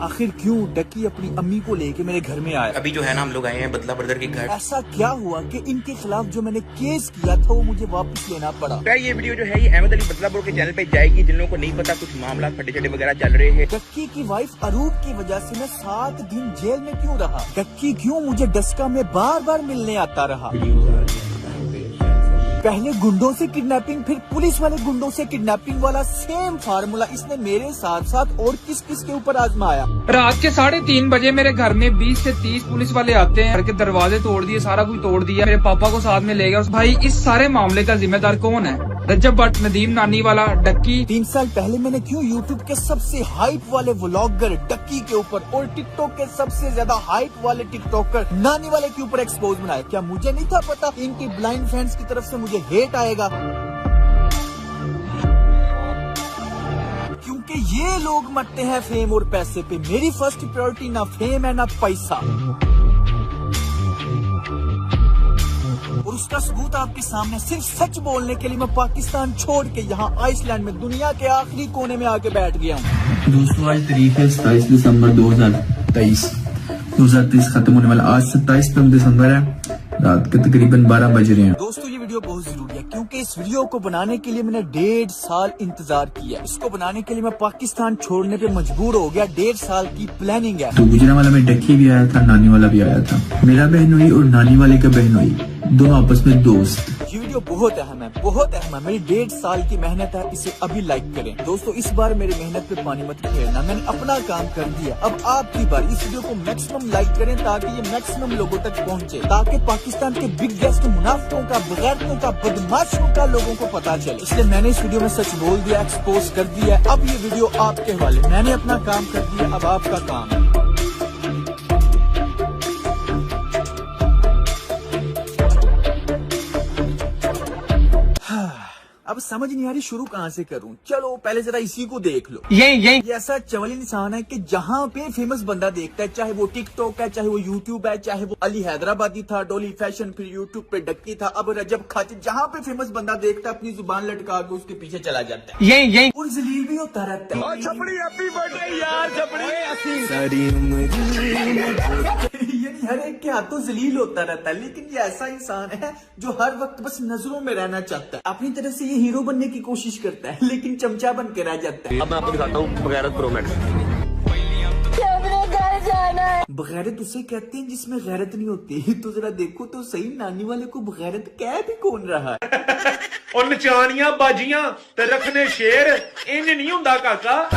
आखिर क्यों डक्की अपनी अम्मी को लेके मेरे घर में आया? अभी जो है ना हम लोग आए हैं बदला ब्रदर के घर। ऐसा क्या हुआ कि इनके खिलाफ जो मैंने केस किया था वो मुझे वापस लेना पड़ा? ये वीडियो जो है ये अहमद अली बदला ब्रो के चैनल पे जाएगी। जिन लोगों को नहीं पता कुछ मामला फटे चटे वगैरह चल रहे हैं। डक्की की वाइफ अरूप की वजह से मैं 7 दिन जेल में क्यों रहा? डक्की क्यों मुझे डस्का में बार बार मिलने आता रहा? पहले गुंडों से किडनैपिंग, फिर पुलिस वाले गुंडों से किडनैपिंग वाला सेम फार्मूला इसने मेरे साथ साथ और किस किस के ऊपर आजमाया? रात के 3:30 बजे मेरे घर में 20 से 30 पुलिस वाले आते हैं। घर के दरवाजे तोड़ दिए, सारा कुछ तोड़ दिया। मेरे पापा को साथ में ले गया। भाई इस सारे मामले का जिम्मेदार कौन है? रजब भट्ट, नदीम नानी वाला, डक्की। 3 साल पहले मैंने क्यों यूट्यूब के सबसे हाइप वाले व्लॉगर डक्की के ऊपर और टिकटॉक के सबसे ज्यादा हाइप वाले टिकटॉकर नानी वाले के ऊपर एक्सपोज बनाया? क्या मुझे नहीं था पता इनकी ब्लाइंड फैंस की तरफ से मुझे हेट आएगा? क्योंकि ये लोग मरते हैं फेम और पैसे पे। मेरी फर्स्ट प्रायोरिटी ना फेम है ना पैसा। और उसका सबूत आपके सामने, सिर्फ सच बोलने के लिए मैं पाकिस्तान छोड़ के यहाँ आइसलैंड में दुनिया के आखिरी कोने में आके बैठ गया हूँ। दोस्तों आज तारीख है 27 दिसंबर 2023 खत्म होने वाला। आज 27 दिसंबर है, रात के तकरीबन 12 बज रहे हैं। दोस्तों ये वीडियो बहुत जरूरी है क्योंकि इस वीडियो को बनाने के लिए मैंने 1.5 साल इंतजार किया। इसको बनाने के लिए मैं पाकिस्तान छोड़ने पे मजबूर हो गया। 1.5 साल की प्लानिंग है। तो गुजरा वाला में डक्की भी आया था, नानी वाला भी आया था। मेरा बहन हुई और नानी वाले का बहन हुई, दोनों आपस में दोस्त। ये वीडियो बहुत अहम है, बहुत अहम है। मेरी 1.5 साल की मेहनत है, इसे अभी लाइक करें। दोस्तों इस बार मेरी मेहनत पे पानी मत फेरना, मैंने अपना काम कर दिया। अब आपकी बार, इस वीडियो को मैक्सिमम लाइक करें ताकि ये मैक्सिमम लोगों तक पहुंचे, ताकि पाकिस्तान के बिगेस्ट मुनाफिकों का, बगैरतों का, बदमाशों का लोगों को पता चले। इसलिए मैंने इस वीडियो में सच बोल दिया, एक्सपोज कर दिया। अब ये वीडियो आपके हवाले। मैंने अपना काम कर दिया, अब आपका काम है। अब समझ नहीं आ रही शुरू कहाँ से करूं। चलो पहले जरा इसी को देख लो। ये ऐसा चवल इंसान है कि जहाँ पे फेमस बंदा देखता है, चाहे वो टिकटॉक है, चाहे वो यूट्यूब है, चाहे वो अली हैदराबादी था, डोली फैशन, फिर यूट्यूब पे डक्की था, अब रजब खाची, जहाँ पे फेमस बंदा देखता है अपनी जुबान लटका के उसके पीछे चला जाता है। यही और जलील भी होता रहता है। छपड़ी हैप्पी बर्थडे यार, छपड़ी सारी यानी हर एक के हाथों जलील होता रहता है। लेकिन ये ऐसा इंसान है जो हर वक्त बस नजरों में रहना चाहता है। अपनी तरफ से ये हीरो बनने की कोशिश करता है लेकिन चमचा बन के रह जाता है। अब मैं आपको दिखाता हूँ बगैरत प्रो मैक्स। बगैरत उसे कहते हैं जिसमें गैरत नहीं होती। तो जरा देखो तो सही, नानी वाले को बगैरत कह भी कौन रहा है? और नचानियां बाजियां ते रखने शेर इंज नहीं हुंदा काका।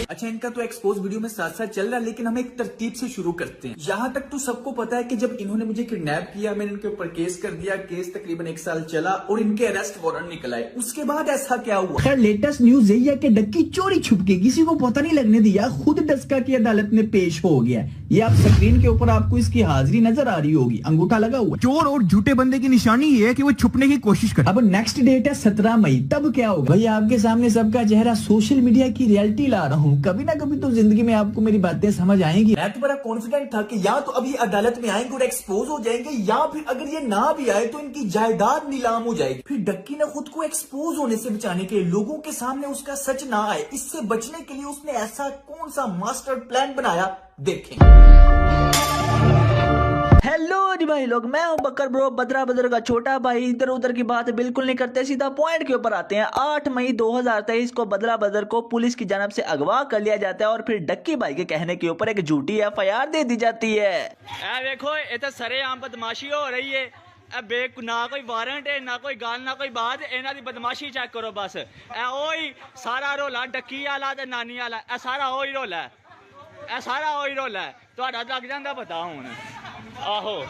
अच्छा इनका तो एक्सपोज वीडियो में साथ साथ चल रहा है, लेकिन हम एक तरतीब से शुरू करते हैं। यहाँ तक तो सबको पता है कि जब इन्होंने मुझे किडनैप किया, मैंने इनके ऊपर केस कर दिया। केस तकरीबन 1 साल चला और इनके अरेस्ट वारंट निकल आए। उसके बाद ऐसा क्या हुआ? खैर लेटेस्ट न्यूज यही है कि डक्की चोरी छुप के, किसी को पता नहीं लगने दिया, खुद डस्का की अदालत में पेश हो गया। ये आप स्क्रीन के ऊपर आपको इसकी हाजिरी नजर आ रही होगी, अंगूठा लगा हुआ। चोर और झूठे बंदे की निशानी ये है कि वो छुपने की कोशिश करे। अब नेक्स्ट डेट है 17 मई, तब क्या होगा? भाई आपके सामने सबका चेहरा, सोशल मीडिया की रियलिटी ला रहा हूँ। कभी ना कभी तो जिंदगी में आपको मेरी बातें समझ आएंगी। मैं तो बड़ा कॉन्फिडेंट था कि या तो अभी अदालत में आएंगे और एक्सपोज हो जाएंगे, या फिर अगर ये ना भी आए तो इनकी जायदाद नीलाम हो जाएगी। फिर डक्की ने खुद को एक्सपोज होने से बचाने के लिए, लोगों के सामने उसका सच ना आए, इससे बचने के लिए उसने ऐसा कौन सा मास्टर प्लान बनाया, देखें। हेलो जी भाई लोग, मैं हूं बकर ब्रो, बदरा बदर का छोटा भाई। इधर उधर की बात बिल्कुल नहीं करते, सीधा पॉइंट के ऊपर आते हैं। 8 मई 2023 को बदला बदर को पुलिस की जानब से अगवा कर लिया जाता है और फिर डक्की भाई के कहने के ऊपर एक झूठी FIR दे दी जाती है। देखो ये तो सरेआम बदमाशी हो रही है। ना कोई वारंट है, ना कोई गाल, ना कोई बात। इन्हां दी बदमाशी चेक करो बस। ओही सारा रोला डक्की वाला ते नानी वाला, सारा ओही रोला है, सारा ओही रोला है। तुहाडा लग जांदा पता हुण। आहो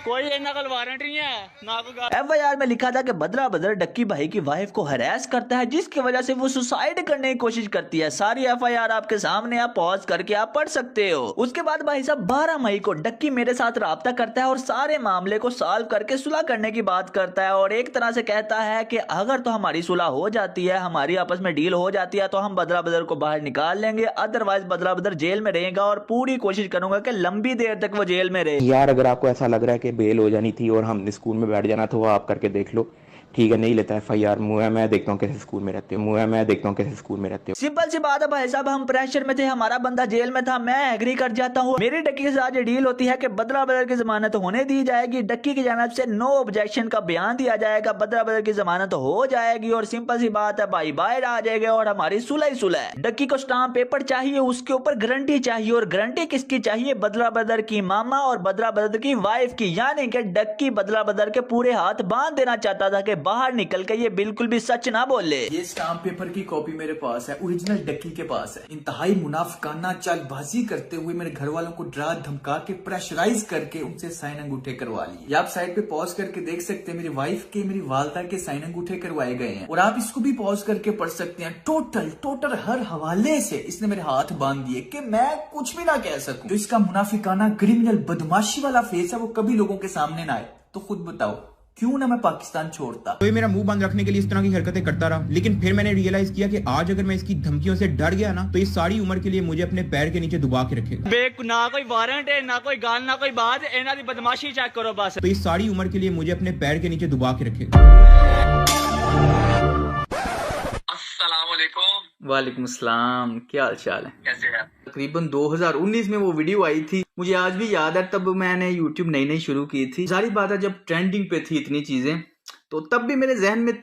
कोई इन्ना कोल वारंट नहीं है, ना कोई FIR में लिखा था कि बदला बदर डक्की भाई की वाइफ को हरास करता है, जिसकी वजह से वो सुसाइड करने की कोशिश करती है। सारी FIR आपके सामने, आप पॉज करके आप पढ़ सकते हो। उसके बाद भाई साहब 12 मई को डक्की मेरे साथ राब्ता करता है और सारे मामले को सॉल्व करके सुलह करने की बात करता है और एक तरह से कहता है कि अगर तो हमारी सुलह हो जाती है, हमारी आपस में डील हो जाती है, तो हम बदला बदर को बाहर निकाल लेंगे। अदरवाइज बदला बदर जेल में रहेगा और पूरी कोशिश करूंगा कि लंबी देर तक वो जेल में रहे। यार अगर आपको ऐसा लग रहा है कि बेल हो जानी थी और हमने स्कूल में बैठ जाना था, वो आप करके देख लो। ठीक है, नहीं लेता FIR, मैं देखता हूँ कैसे स्कूल में रहते हो, मैं देखता हूँ कैसे स्कूल में रहते हो। सिंपल सी बात है भाई साहब, हम प्रेशर में थे, हमारा बंदा जेल में था, मैं एग्री कर जाता हूँ। मेरी डक्की के साथ ये डील होती है कि बदला बदल की जमानत होने दी जाएगी, डक्की की जानिब से नो ऑब्जेक्शन का बयान दिया जाएगा, बदला बदल की जमानत हो जाएगी और सिंपल सी बात है भाई बाहर आ जाएगा और हमारी सुलह ही सुलह है। डक्की को स्टाम्प पेपर चाहिए, उसके ऊपर गारंटी चाहिए और गारंटी किसकी चाहिए? बदला बदल की मामा और बदला बदल की वाइफ की, यानी कि डक्की बदला बदल के पूरे हाथ बांध देना चाहता था कि बाहर निकल के ये बिल्कुल भी सच ना बोले। ये स्टाम्प पेपर की कॉपी मेरे पास है, ओरिजिनल डक्की के पास है। इंतहाई मुनाफिकाना चालबाजी करते हुए मेरे घर वालों को डरा धमका के प्रेशराइज करके उनसे साइन अंगूठे करवा लिए। ये आप साइड पे पॉज करके देख सकते हैं, मेरी वाइफ के, मेरी वालदा के साइन अंगूठे करवाए गए हैं और आप इसको भी पॉज करके पढ़ सकते हैं। टोटल हर हवाले से इसने मेरे हाथ बांध दिए कि मैं कुछ भी ना कह सकूं। तो इसका मुनाफिकाना क्रिमिनल बदमाशी वाला फेस है वो कभी लोगों के सामने ना आए। तो खुद बताओ क्यों ना मैं पाकिस्तान छोड़ता। तो ये मेरा मुंह बंद रखने के लिए इस तरह की हरकतें करता रहा, लेकिन फिर मैंने रियलाइज किया कि आज अगर मैं इसकी धमकियों से डर गया ना, तो ये सारी उम्र के लिए मुझे अपने पैर के नीचे दबा के रखेगा। ना कोई वारंट है, ना कोई गाल, ना कोई बात, इन्हां दी बदमाशी चेक करो बस। तो ये सारी उम्र के लिए मुझे अपने पैर के नीचे दबा के रखेगा। वालेकुम अस्सलाम, क्या हाल चाल है? कैसे हैं? तकरीबन 2019 में वो वीडियो आई थी, मुझे आज भी याद है। तब मैंने YouTube नई शुरू की थी, सारी बात है जब ट्रेंडिंग पे थी इतनी चीजें, तो तब भी मेरे जहन में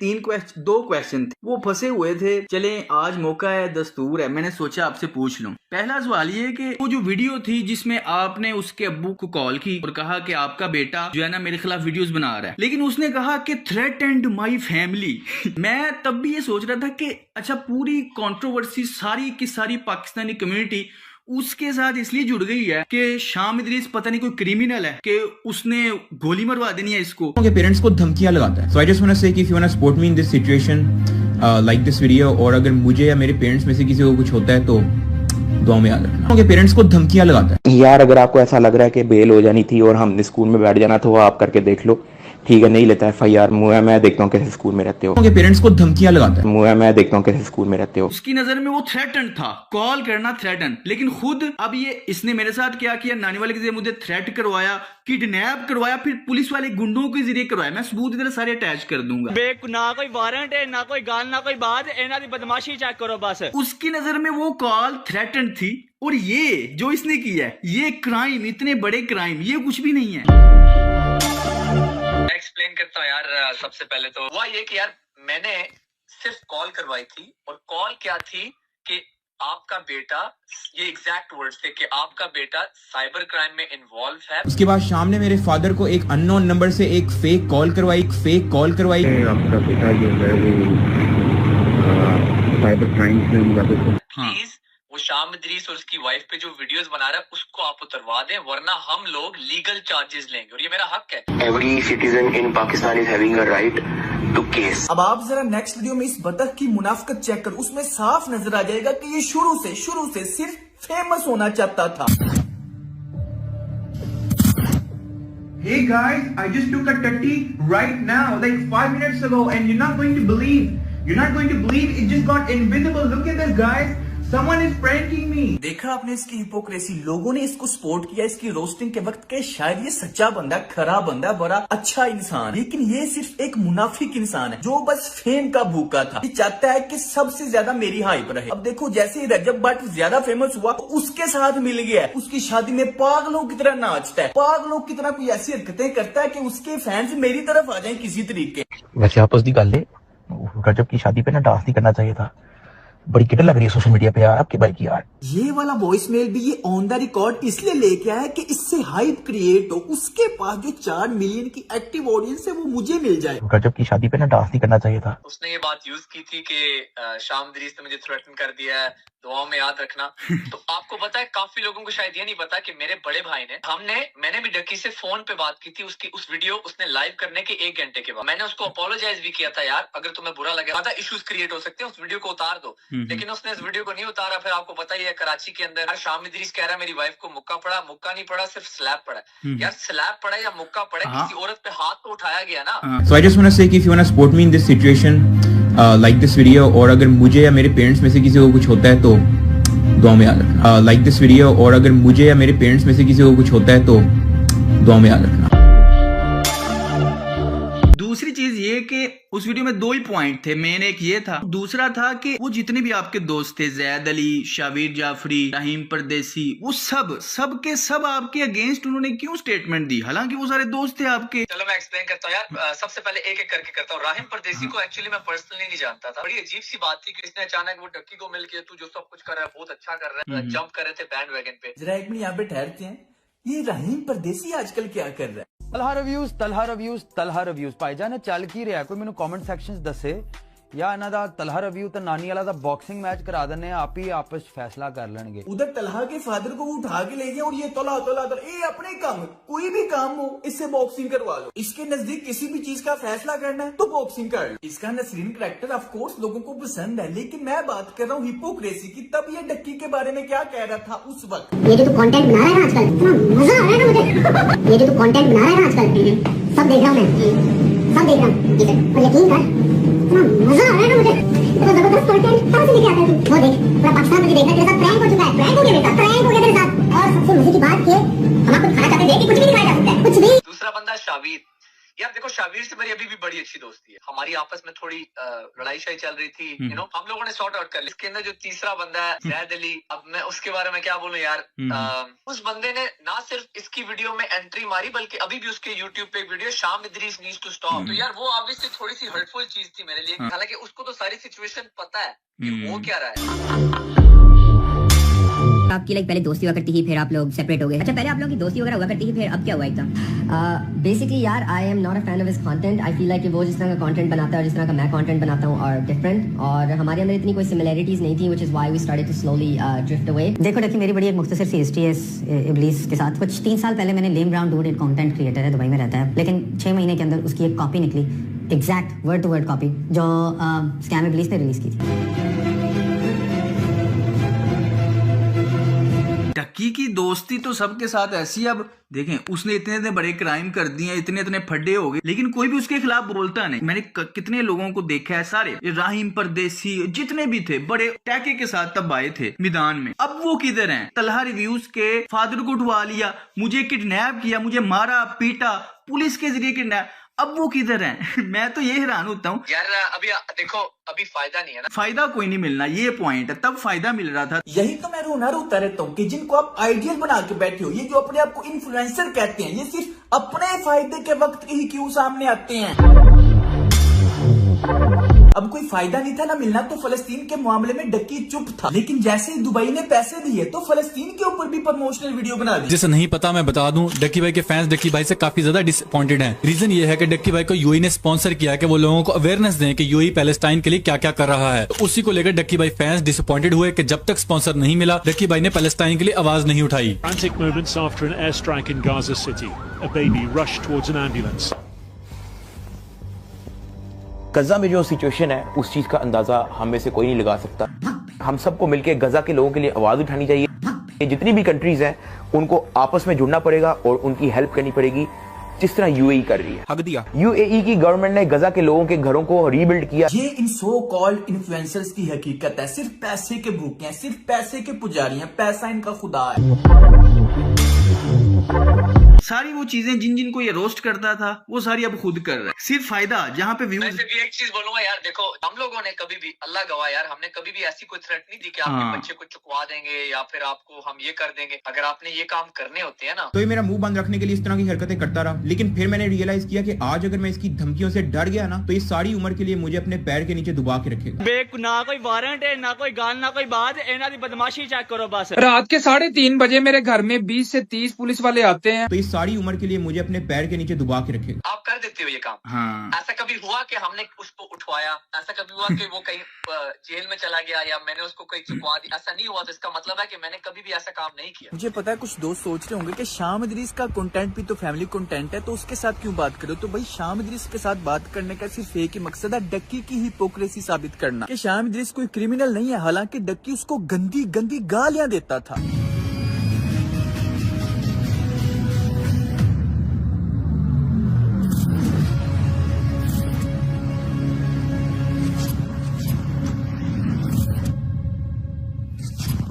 दो क्वेश्चन थे, वो फंसे हुए थे। चले आज मौका है, दस्तूर है, मैंने सोचा आपसे पूछ लूं। पहला सवाल ये कि वो जो वीडियो थी जिसमें आपने उसके अब्बू को कॉल की और कहा कि आपका बेटा जो है ना मेरे खिलाफ वीडियोस बना रहा है, लेकिन उसने कहा कि थ्रेटेंड माय फैमिली। मैं तब भी ये सोच रहा था कि अच्छा, पूरी कंट्रोवर्सी सारी की सारी पाकिस्तानी कम्युनिटी उसके साथ इसलिए जुड़ गई है कि शाम इदरीस पता नहीं कोई क्रिमिनल है कि उसने गोली मरवा देनी है इसको। उनके पेरेंट्स को धमकियां लगाता है। So I just want to say कि if you want to support me in this situation like this video, और अगर मुझे या मेरे पेरेंट्स में से किसी को कुछ होता है तो दुआ में याद रखना। उनके पेरेंट्स को धमकियां लगाता है। यार अगर आपको ऐसा लग रहा है कि बेल हो जानी थी और हमने स्कूल में बैठ जाना, तो वो आप करके देख लो। ठीक है, नहीं लेता FIR, मैं देखता हूँ कैसे स्कूल में रहते हो। उनके पेरेंट्स को धमकियां लगाता है। मैं देखता हूँ कैसे स्कूल में रहते हो। उसकी नजर में वो थ्रेटन था, कॉल करना थ्रेटन, लेकिन खुद अब ये इसने मेरे साथ क्या किया, नानी वाले के जरिए मुझे थ्रेट करवाया, किडनैप करवाया, फिर पुलिस वाले गुंडों के जरिए करवाया। मैं सबूत इधर सारे अटैच कर दूंगा। ना कोई वारंट है, ना कोई गाल, ना कोई बात, इन्हां दी बदमाशी चेक करो बस। उसकी नजर में वो कॉल थ्रेटन थी और ये जो इसने किया है, ये क्राइम, इतने बड़े क्राइम, ये कुछ भी नहीं है। एक्सप्लेन करता हूँ यार। सबसे पहले तो हुआ ये कि यार मैंने सिर्फ कॉल करवाई थी, और कॉल क्या थी कि आपका बेटा, ये एग्जैक्ट वर्ड्स थे कि आपका बेटा साइबर क्राइम में इन्वॉल्व है। उसके बाद शाम ने मेरे फादर को एक अननोन नंबर से एक फेक कॉल करवाई। आपका बेटा जो है वो साइबर क्राइम में इन्वॉल्व है। प्लीज वो शाम इदरीस और उसकी वाइफ पे जो वीडियोस बना रहा है उसको आप उतरवा दें, वरना हम लोग लीगल चार्जेस लेंगे और ये मेरा हक है। Every citizen in Pakistan is having a right to case. अब आप जरा नेक्स्ट वीडियो में इस बतख की मुनाफिकत चेक करो, उसमें साफ नजर आ जाएगा कि ये शुरू से सिर्फ फेमस होना चाहता था। Hey guys, I just took a tutty right now, like 5 minutes ago, and you're not going to believe it just got invisible. Look at this, guys. Someone is pranking me. देखा आपने इसकी hypocrisy, लोगों ने इसको support किया इसकी roasting के वक्त के शायद ये सच्चा बंदा, खरा बंदा, बड़ा अच्छा इंसान, लेकिन ये सिर्फ एक मुनाफिक इंसान है जो बस फेम का भूखा था। ये चाहता है कि सबसे ज्यादा मेरी हाइप रहे। अब देखो जैसे ही रजब भट्ट ज्यादा फेमस हुआ तो उसके साथ मिल गया है, उसकी शादी में पागलों की तरह नाचता है, पागलों की तरह कोई ऐसी हरकतें करता है कि उसके फैंस मेरी तरफ आ जाए किसी तरीके। वैसे आपस दी गल है, रजब की शादी पे ना डांस नहीं करना चाहिए था। बड़ी किट लग रही है सोशल मीडिया पे यार आपके भाई की यार। ये वाला वॉइस मेल भी ये ऑन द रिकॉर्ड इसलिए लेके आया कि इससे हाइप क्रिएट हो, उसके पास जो 4 मिलियन की एक्टिव ऑडियंस है वो मुझे मिल जाए। रजब की शादी पे ना डांस नहीं करना चाहिए था। उसने ये बात यूज की थी कि शाम इदरीस ने मुझे थ्रेटन कर दिया है, दुआओं में याद रखना। तो आपको पता है, काफी लोगों को शायद ये नहीं पता कि मेरे बड़े भाई ने, मैंने भी डक्की से फोन पे बात की थी। उसकी उस वीडियो उसने लाइव करने के 1 घंटे के बाद मैंने उसको अपोलोजाइज भी किया था, यार अगर तुम्हें बुरा लगे, ज्यादा इश्यूज क्रिएट हो सकते हैं, उस वीडियो को उतार दो। लेकिन उसने इस वीडियो को नहीं उतारा। फिर आपको पता ही है कराची के अंदर शाम इदरीस कह रहा है मेरी वाइफ को मुक्का पड़ा, मुक्का नहीं पड़ा, सिर्फ स्लैप पड़ा। यार स्लैप पड़ा या मुक्का पड़ा, किसी औरत पे हाथ तो उठाया गया ना। So I just want to say कि if you want to support me in this situation, like this video, और अगर मुझे या मेरे पेरेंट्स में से किसी को कुछ होता है तो दुआ में याद रखना। लाइक दिस वीडियो, और अगर मुझे या मेरे पेरेंट्स में से किसी को कुछ होता है तो दुआ में याद रखना। दूसरी चीज ये कि उस वीडियो में 2 ही पॉइंट थे, मेन एक ये था, दूसरा था कि वो जितने भी आपके दोस्त थे, जैद अली, शावीर जाफरी, रहीम परदेसी, वो सब के सब आपके अगेंस्ट उन्होंने क्यों स्टेटमेंट दी, हालांकि वो सारे दोस्त थे आपके। चलो मैं एक्सप्लेन करता हूँ यार। सबसे पहले एक एक करके करता हूँ। राहिम परदेसी को एक्चुअली मैं पर्सनली नहीं जानता था। बड़ी अजीब सी बात थी कि इसने अचानक वो डक्की को मिल के तू जो सब कुछ कर रहा है बहुत अच्छा कर रहा है, जंप कर रहे थे बैंड वैगन पे। जरा एक मिनट यहाँ पे ठहरते हैं, ये रहीम परदेसी आजकल क्या कर रहा है? तलहा रिव्यूज भाईजान चल की रहा, कोई मैनू कमेंट सैक्शन दसे या इन्हां दा तलहा रिव्यू ते नानी वाला दा बॉक्सिंग मैच करा देने, आप ही आपस फैसला कर लेंगे। उधर तलहा के फादर को वो उठा के ले गया और ये तला ये अपने काम, कोई भी काम हो इससे बॉक्सिंग करवा लो। इसके नजदीक किसी भी चीज का फैसला करना है तो बॉक्सिंग कर लो। इसका नसरीन कैरेक्टर ऑफ कोर्स लोगों को पसंद है, लेकिन मैं बात कर रहा हूँ हिपोक्रेसी की। तब ये डक्की के बारे में क्या कह रहा था उस वक्त? ये जो तू कंटेंट बना रहा है ना आजकल, इतना मजा आ रहा है ना मुझे। ये जो तू कंटेंट बना रहा है ना आजकल, सब देख रहा हूँ मैं, सब देख रहा हूँ, और यकीन कर इतना मजा आ रहा है ना मुझे। इतना जबरदस्त कंटेंट कहाँ से लेके आता है तू? वो देख पूरा पाकिस्तान मुझे देखना, तेरे साथ प्रैंक हो चुका है, प्रैंक हो गया मेरे साथ, प्रैंक हो गया तेरे साथ। और सबसे मजे की बात ये, हम आपको दिखाना चाहते थे कि कुछ भी दिखाया जा सकता है, कुछ भी। दूसरा बंदा शावीर। यार देखो, शावीर से मेरी अभी भी बड़ी अच्छी दोस्ती है। हमारी आपस में थोड़ी लड़ाई शाई चल रही थी, यू नो, हम लोगों ने सॉर्ट आउट कर लिया। इसके अंदर जो तीसरा बंदा है जैद अली, अब मैं उसके बारे में क्या बोलूं यार। उस बंदे ने ना सिर्फ इसकी वीडियो में एंट्री मारी, बल्कि अभी भी उसके यूट्यूब पे एक वीडियो शाम इदरीस नीड्स टू स्टॉप। तो यार वो ऑब्वियसली थोड़ी सी हर्टफुल चीज थी मेरे लिए, हालांकि उसको तो सारी सिचुएशन पता है कि हो क्या रहा है। आपकी पहले दोस्ती हुआ करती थी, फिर आप लोग सेपरेट हो गए। अच्छा, पहले आप लोगों की दोस्ती वगैरह हुआ करती थी, फिर अब क्या हुआ एकदम? बेसिकली यार, I am not a fan of his content. I feel like कि वो जिस तरह का कंटेंट बनाता है और जिस तरह का मैं कंटेंट बनाता हूँ और डिफरेंट, और हमारे अंदर इतनी कोई सिमिलरिटीज नहीं थी, which is why we started to slowly drift away. देखो देखिए, मेरी बड़ी एक मुख्तसर सी हिस्ट्री है इब्लीस के साथ। कुछ 3 साल पहले मैंने लेम ब्राउन डूड, एक कंटेंट क्रिएटर है, दुबई में रहता है, लेकिन 6 महीने के अंदर उसकी एक कॉपी निकली, exact word to word copy, जो स्कैम इब्लीस ने रिलीज की थी। डक्की की दोस्ती तो सबके साथ ऐसी है। अब देखें, उसने इतने बड़े क्राइम कर दिए, इतने फड्डे हो गए, लेकिन कोई भी उसके खिलाफ बोलता नहीं। मैंने कितने लोगों को देखा है, सारे राहिम परदेसी जितने भी थे, बड़े टैके के साथ तब आए थे मैदान में। अब वो किधर हैं? तलहा रिव्यूज के फादर को उठवा लिया, मुझे किडनैप किया, मुझे मारा पीटा, पुलिस के जरिए किडनैप। अब वो किधर हैं? मैं तो ये हैरान होता हूँ यार। अभी देखो, अभी फायदा नहीं है ना, फायदा कोई नहीं मिलना, ये पॉइंट है। तब फायदा मिल रहा था। यही तो मैं रोता रहता हूँ कि जिनको आप आइडियल बना के बैठे हो, ये जो अपने आप को इन्फ्लुएंसर कहते हैं, ये सिर्फ अपने फायदे के वक्त ही क्यों सामने आते हैं। अब कोई फायदा नहीं था ना मिलना, तो फलस्तीन के मामले में डक्की चुप था, लेकिन जैसे ही दुबई ने पैसे दिए तो फलस्तीन के ऊपर भी प्रमोशनल वीडियो बना दी। जिसे नहीं पता मैं बता दूं, डक्की भाई के फैंस डक्की भाई से काफी ज्यादा डिसअपॉइंटेड हैं। रीजन ये है कि डक्की भाई को यूएई ने स्पॉन्सर किया कि वो लोगों को अवेयरनेस दें कि यूएई पैलेस्टाइन के लिए क्या क्या कर रहा है। तो उसी को लेकर डक्की भाई फैंस डिसअपॉइंटेड हुए कि जब तक स्पॉन्सर नहीं मिला, डक्की भाई ने पैलेस्टाइन के लिए आवाज नहीं उठाई। Frantic moments after an airstrike in Gaza City. A baby rushed towards an ambulance. गजा में जो सिचुएशन है, उस चीज का अंदाजा हम में से कोई नहीं लगा सकता। हम सबको मिलकर गजा के लोगों के लिए आवाज उठानी चाहिए। जितनी भी कंट्रीज हैं, उनको आपस में जुड़ना पड़ेगा और उनकी हेल्प करनी पड़ेगी, जिस तरह यूएई कर रही है। हक दिया। यूएई की गवर्नमेंट ने गजा के लोगों के घरों को रीबिल्ड किया। ये इन सो कॉल्ड इन्फ्लुएंसर्स की हकीकत है। सिर्फ पैसे के भूखे हैं, सिर्फ पैसे के पुजारी हैं, पैसा इनका खुदा है। सारी वो चीजें जिनको ये रोस्ट करता था, वो सारी अब खुद कर रहा है, सिर्फ फायदा जहाँ पे व्यूज। वैसे भी एक चीज बोलूंगा यार, देखो हम लोगों ने कभी भी, अल्लाह गवाह यार, हमने कभी भी ऐसी कोई थ्रेट नहीं दी कि आपके बच्चे को चुकवा देंगे या फिर आपको हम ये कर देंगे अगर आपने ये काम करने होते हैं ना। तो ये मेरा मुंह बंद रखने के लिए इस तरह की हरकतें करता रहा, लेकिन फिर मैंने रियलाइज किया कि आज अगर मैं इसकी धमकियों से डर गया ना, तो ये सारी उम्र के लिए मुझे अपने पैर के नीचे दबा के रखेगा। ना कोई वारंट है, ना कोई गाल, ना कोई बात, इन्हां दी बदमाशी चेक करो बस। रात के 3:30 बजे मेरे घर में 20 से 30 पुलिस वाले आते हैं। तो ये सारी उम्र के लिए मुझे अपने पैर के नीचे दबा के रखेगा। आप कर देते हो ये काम? हाँ। ऐसा कभी हुआ कि हमने उसको उठवाया? ऐसा कभी हुआ कि वो कहीं जेल में चला गया या मैंने उसको कहीं चुकवा दिया? ऐसा नहीं हुआ, तो इसका मतलब है कि मैंने कभी भी ऐसा काम नहीं किया। मुझे पता है कुछ दोस्त सोच रहे होंगे कि शाम इदरीस का कंटेंट भी तो फैमिली कंटेंट है, तो उसके साथ क्यों बात करो। तो भाई, शाम इदरीस के साथ बात करने का सिर्फ एक ही मकसद है, डक्की की हिपोक्रेसी साबित करना कि शाम इदरीस कोई क्रिमिनल नहीं है, हालांकि डक्की उसको गंदी गंदी गालियां देता था।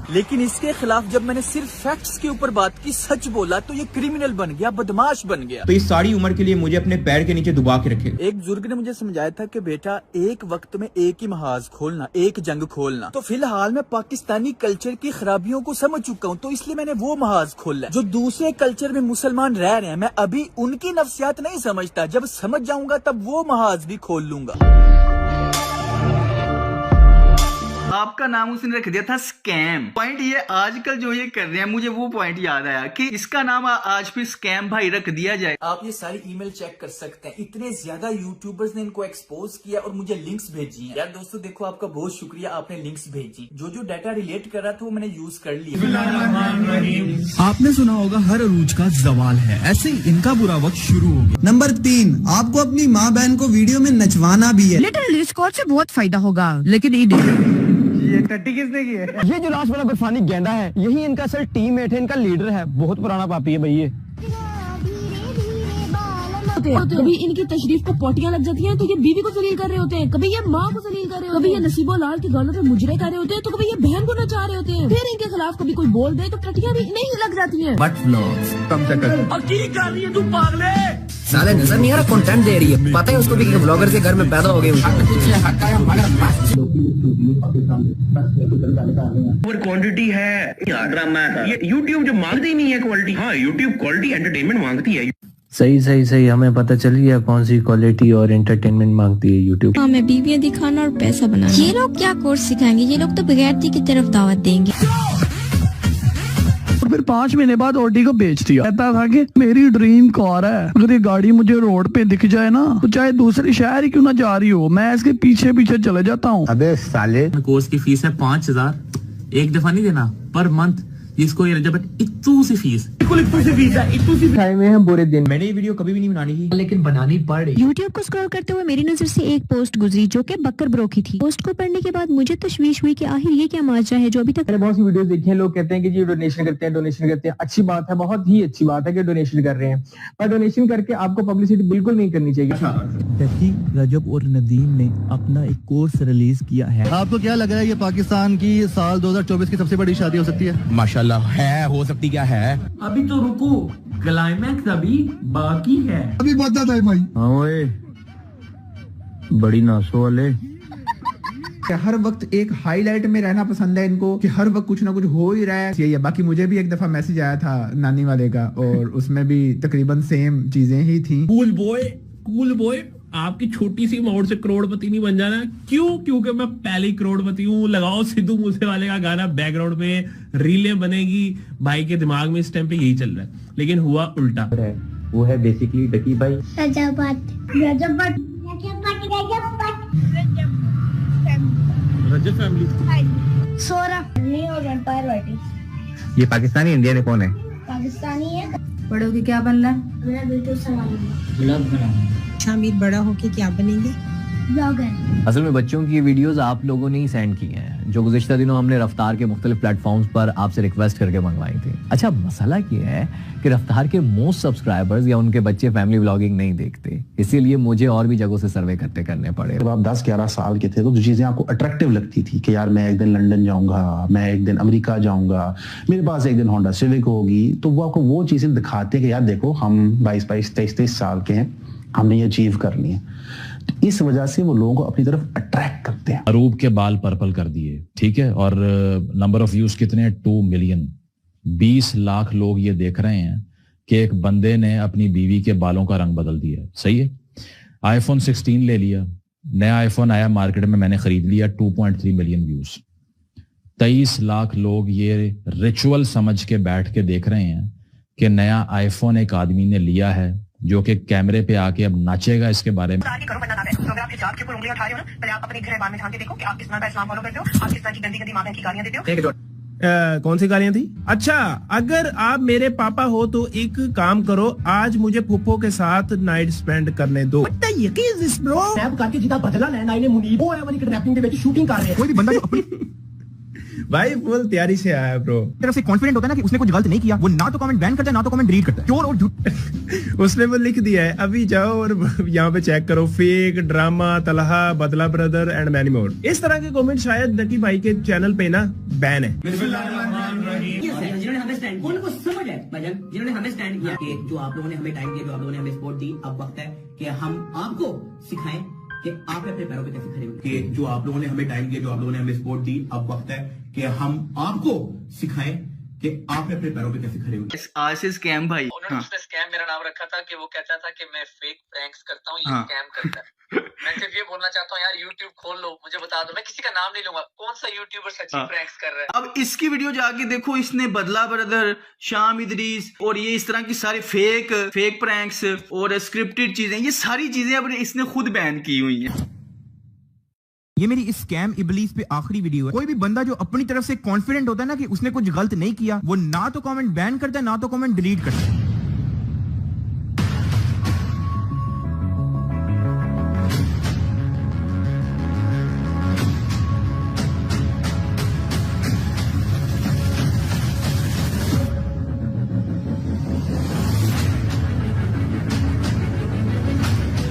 लेकिन इसके खिलाफ जब मैंने सिर्फ फैक्ट्स के ऊपर बात की, सच बोला, तो ये क्रिमिनल बन गया, बदमाश बन गया। तो इस सारी उम्र के लिए मुझे अपने पैर के नीचे दबा के रखे। एक बुजुर्ग ने मुझे समझाया था कि बेटा एक वक्त में एक ही महाज खोलना, एक जंग खोलना। तो फिलहाल मैं पाकिस्तानी कल्चर की खराबियों को समझ चुका हूँ, तो इसलिए मैंने वो महाज खोला जो दूसरे कल्चर में मुसलमान रह रहे हैं। मैं अभी उनकी नफ्सियात नहीं समझता, जब समझ जाऊंगा तब वो महाज भी खोल लूंगा। आपका नाम उसने रख दिया था स्कैम। पॉइंट ये आजकल जो ये कर रहे हैं, मुझे वो पॉइंट याद आया कि इसका नाम आज फिर स्कैम भाई रख दिया जाए। आप ये सारी ईमेल चेक कर सकते हैं, इतने ज्यादा यूट्यूबर्स ने इनको एक्सपोज किया और मुझे लिंक्स भेजी हैं। यार दोस्तों देखो, आपका बहुत शुक्रिया, आपने लिंक्स भेजी। जो डाटा रिलेट कर रहा था वो मैंने यूज कर लिया। आपने सुना होगा हर अरूज का जवाल है, ऐसे ही इनका बुरा वक्त शुरू हो गया। नंबर 3, आपको अपनी माँ बहन को वीडियो में नचवाना भी है। लिटिल स्कॉट से बहुत फायदा होगा, लेकिन ये टट्टी किसने की है? ये जो लास्ट वाला बर्फानी गेंदा है, यही इनका असल टीममेट है, इनका लीडर है। बहुत पुराना पापी है भाई ये। कभी इनकी तशरीफ को पोटियां लग जाती हैं तो ये बीवी को जलील कर रहे होते हैं, कभी ये माँ को जलील कर रहे होते हैं, कभी ये नसीबो लाल के गानों पे मुजरे कर रहे होते हैं, तो कभी ये बहन को नचा रहे होते हैं। फिर इनके खिलाफ कभी कोई बोल दे तो टटियां भी नहीं लग जाती हैं। बट कम से कम और की कर रही है तू पागले? साले नजर नहीं आ रहा, कंटेंट दे रही है। पता है उसको भी कि ब्लॉगर के घर में पैदा हो गए। क्वांटिटी है ड्रामा, ये यूट्यूब जो मांगती नहीं है क्वालिटी। हाँ, यूट्यूब क्वालिटी एंटरटेनमेंट मांगती है। सही हमें पता चल गया कौन सी क्वालिटी और एंटरटेनमेंट मांगती है यूट्यूब। हमें बीवियां दिखाना और पैसा बनाना। ये लोग क्या कोर्स सिखाएंगे? ये लोग तो बगैरती की तरफ दावत देंगे। और फिर 5 महीने बाद ऑडी को बेच दिया। कहता था कि मेरी ड्रीम कार है, अगर ये गाड़ी मुझे रोड पे दिख जाए ना, तो चाहे दूसरे शहर ही क्यों ना जा रही हो, मैं इसके पीछे पीछे चले जाता हूँ। अबे साले, कोर्स की फीस है 5000, एक दफा नहीं देना, पर मंथ। जिसको ये जब इतू सी फीस, बिल्कुल इतू सी फीस है, इतू सी टाइम में हम बुरे दिन। मैंने ये वीडियो कभी भी नहीं बनानी थी, लेकिन बनानी पड़ रही। यूट्यूब को स्क्रॉल करते हुए मेरी नजर से एक पोस्ट गुजरी जो कि बकर ब्रो की थी। पोस्ट को पढ़ने के बाद मुझे तशवीश हुई कि आखिर ये क्या माजरा है जो अभी तक। मैंने बहुत सी वीडियोस देखी हैं, लोग कहते हैं कि जी डोनेशन करते हैं। अच्छी बात है, बहुत ही अच्छी बात है कि डोनेशन कर रहे हैं, पर डोनेशन करके आपको पब्लिसिटी बिल्कुल नहीं करनी चाहिए। रजब और नदीम ने अपना एक कोर्स रिलीज किया है। आपको क्या लग रहा है ये पाकिस्तान की साल 2024 की सबसे बड़ी शादी हो सकती है? माशाल्लाह है, हो सकती क्या है। अभी तो रुको, क्लाइमैक्स अभी बाकी है। अभी बता दे भाई। हाँ ओए, बड़ी नासो वाले। हर वक्त एक हाईलाइट में रहना पसंद है इनको, कि हर वक्त कुछ ना कुछ हो ही रहा है। यही है। बाकी मुझे भी एक दफा मैसेज आया था नानी वाले का, और उसमें भी तकरीबन सेम चीजें ही थी। कूल बॉय, आपकी छोटी सी अमाउंट से करोड़पति नहीं बन जाना। क्यों? क्योंकि मैं पहले ही करोड़पति हूँ। लगाओ सिद्धू मूसेवाले का गाना बैकग्राउंड में, रीलें बनेगी। भाई के दिमाग में इस टाइम पे यही चल रहा है, लेकिन हुआ उल्टा। वो है बेसिकली डकी भाई। रजब फैमिली। ये पाकिस्तानी इंडियन है, कौन है? पाकिस्तानी है। बड़ों के क्या बनना है? मेरा बिल्कुल सवाल। शामिर बड़ा होके क्या बनेंगे? ब्लॉगर। असल में बच्चों की वीडियोस आप लोगों ने ही सेंड की हैं, जो गुज़िश्ता दिनों हमने रफ्तार के मुख्तलिफ प्लेटफॉर्म्स पर आपसे रिक्वेस्ट करके मंगवाई थी। अच्छा, मसला ये है कि रफ्तार के मोस्ट सब्सक्राइबर्स या उनके बच्चे फैमिली व्लॉगिंग नहीं देखते, इसीलिए मुझे और भी जगहों से सर्वे करने पड़े। जब आप 10-11 साल के थे तो जो चीजें आपको अट्रैक्टिव लगती थी कि यार मैं एक दिन लंदन जाऊंगा, मैं एक दिन अमेरिका जाऊंगा, मेरे पास एक दिन होंडा सिविक होगी, तो वो आपको वो चीजें दिखाते हैं कि यार देखो हम 22-22, 23-23 साल के हैं, हमने ये अचीव करनी है। तो इस वजह से वो लोगों को अपनी तरफ अट्रैक्ट करते हैं। अरूब के बाल पर्पल कर दिए, ठीक है, और नंबर ऑफ व्यूज कितने हैं? 2 मिलियन। 20 लाख लोग ये देख रहे हैं कि एक बंदे ने अपनी बीवी के बालों का रंग बदल दिया। सही है। आईफोन 16 ले लिया, नया आईफोन आया मार्केट में, मैंने खरीद लिया, 2.3 मिलियन व्यूज। 23 लाख लोग ये रिचुअल समझ के बैठ के देख रहे हैं कि नया आईफोन एक आदमी ने लिया है जो कि कैमरे पे आके अब नाचेगा इसके बारे में। कौन सी गालियां थी? अच्छा, अगर आप मेरे पापा हो तो एक काम करो, आज मुझे फुप्पो के साथ नाइट स्पेंड करने दो। भाई फुल तैयारी से आया ब्रो। तरफ से कॉन्फिडेंट होता है ना कि उसने कुछ गलत नहीं किया, वो ना तो कमेंट बैन करता है ना तो कमेंट डिलीट करता है। चोर और झूठ उसने वो लिख दिया है, अभी जाओ और यहाँ पे चेक करो, फेक ड्रामा तलहा बदला ब्रदर एंड मैनी मोर। इस तरह के कमेंट शायद डकी भाई के चैनल पे ना बैन है। जिन्होंने हमें स्टैंड किया उनको समझ है भाईजान, जिन्होंने हमें स्टैंड किया कि जो आप लोगों ने हमें टाइम दिया, जो आप लोगों ने हमें सपोर्ट दी, अब वक्त है कि हम आपको सिखाएं कि आप अपने पैरों पे कैसे खड़े होंगे। कि जो आप लोगों ने हमें टाइम दिया, जो आप लोगों ने हमें सपोर्ट दी, अब वक्त है कि हम आपको सिखाएं कि आप अपने पैरों पे कैसे खड़े होंगे। आज स्कैम भाई, उन्होंने उसने स्कैम मेरा नाम रखा था कि वो कहता था कि मैं फेक प्रैंक्स करता हूँ, ये स्कैम करता है। मैं सिर्फ ये बोलना चाहता हूँ यार, YouTube खोल लो, मुझे बता दो, मैं किसी का नाम नहीं लूंगा, कौन सा यूट्यूबर सच्ची प्रैंक्स कर रहा है। अब इसकी वीडियो जाके देखो, इसने बदला ब्रदर, शाम इदरीस और ये इस तरह की सारी फेक प्रैंक्स और स्क्रिप्टेड चीजें, ये सारी चीजें अब इसने खुद बैन की हुई हैं। ये मेरी इस स्कैम इबलीस पे आखिरी वीडियो है। कोई भी बंदा जो अपनी तरफ से कॉन्फिडेंट होता है ना कि उसने कुछ गलत नहीं किया, वो ना तो कमेंट बैन करता है ना तो कमेंट डिलीट करता है।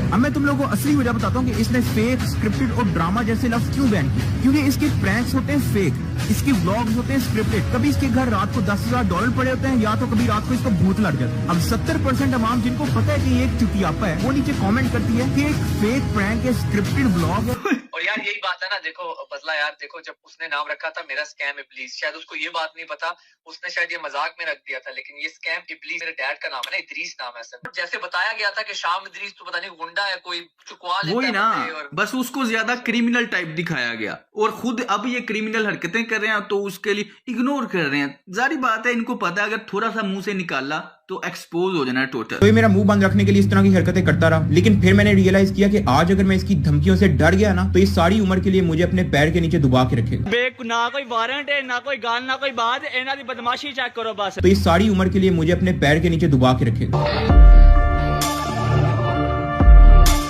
अब मैं तुम लोगों को असली वजह बताता हूँ कि इसने फेक, स्क्रिप्टेड और ड्रामा जैसे लफ्ज क्यों बैन किए। क्योंकि इसके प्रैंक्स होते हैं फेक, इसके व्लॉग्स होते हैं स्क्रिप्टेड। कभी इसके घर रात को $10,000 पड़े होते हैं, या तो कभी रात को इसको भूत लग जाता है। अब 70% अवाम जिनको पता है कि ये एक चुतियापा है, वो नीचे कमेंट करती है कि एक फेक प्रैंक है, स्क्रिप्टेड व्लॉग है। और यार यही बात है ना, देखो बदला यार, देखो जब उसने नाम रखा था मेरा स्कैम इबलीस, शायद उसको ये बात नहीं पता, उसने शायद ये मजाक में रख दिया था, लेकिन ये स्कैम इबलीस मेरे डैड का नाम है ना, इदरीस नाम है सर। जैसे बताया गया था कि शाम इदरीस तो पता नहीं गुंडा है, कोई चुकवा लेता वही है ना, और बस उसको ज्यादा क्रिमिनल टाइप दिखाया गया और खुद अब ये क्रिमिनल हरकतें कर रहे हैं तो उसके लिए इग्नोर कर रहे हैं। जारी बात है, इनको पता है अगर थोड़ा सा मुंह से निकाला तो एक्सपोज हो जाना टोटल। तो ये मेरा मुंह बंद रखने के लिए इस तरह की हरकतें करता रहा, लेकिन फिर मैंने रियलाइज किया कि आज अगर मैं इसकी धमकियों से डर गया ना, तो ये सारी उम्र के लिए मुझे अपने पैर के नीचे दबा के रखेगा। ना कोई वारंट है, ना कोई गाल, ना कोई बात, इन्हां दी बदमाशी चेक करो बस। तो ये सारी उम्र के लिए मुझे अपने पैर के नीचे दबा के रखेगा।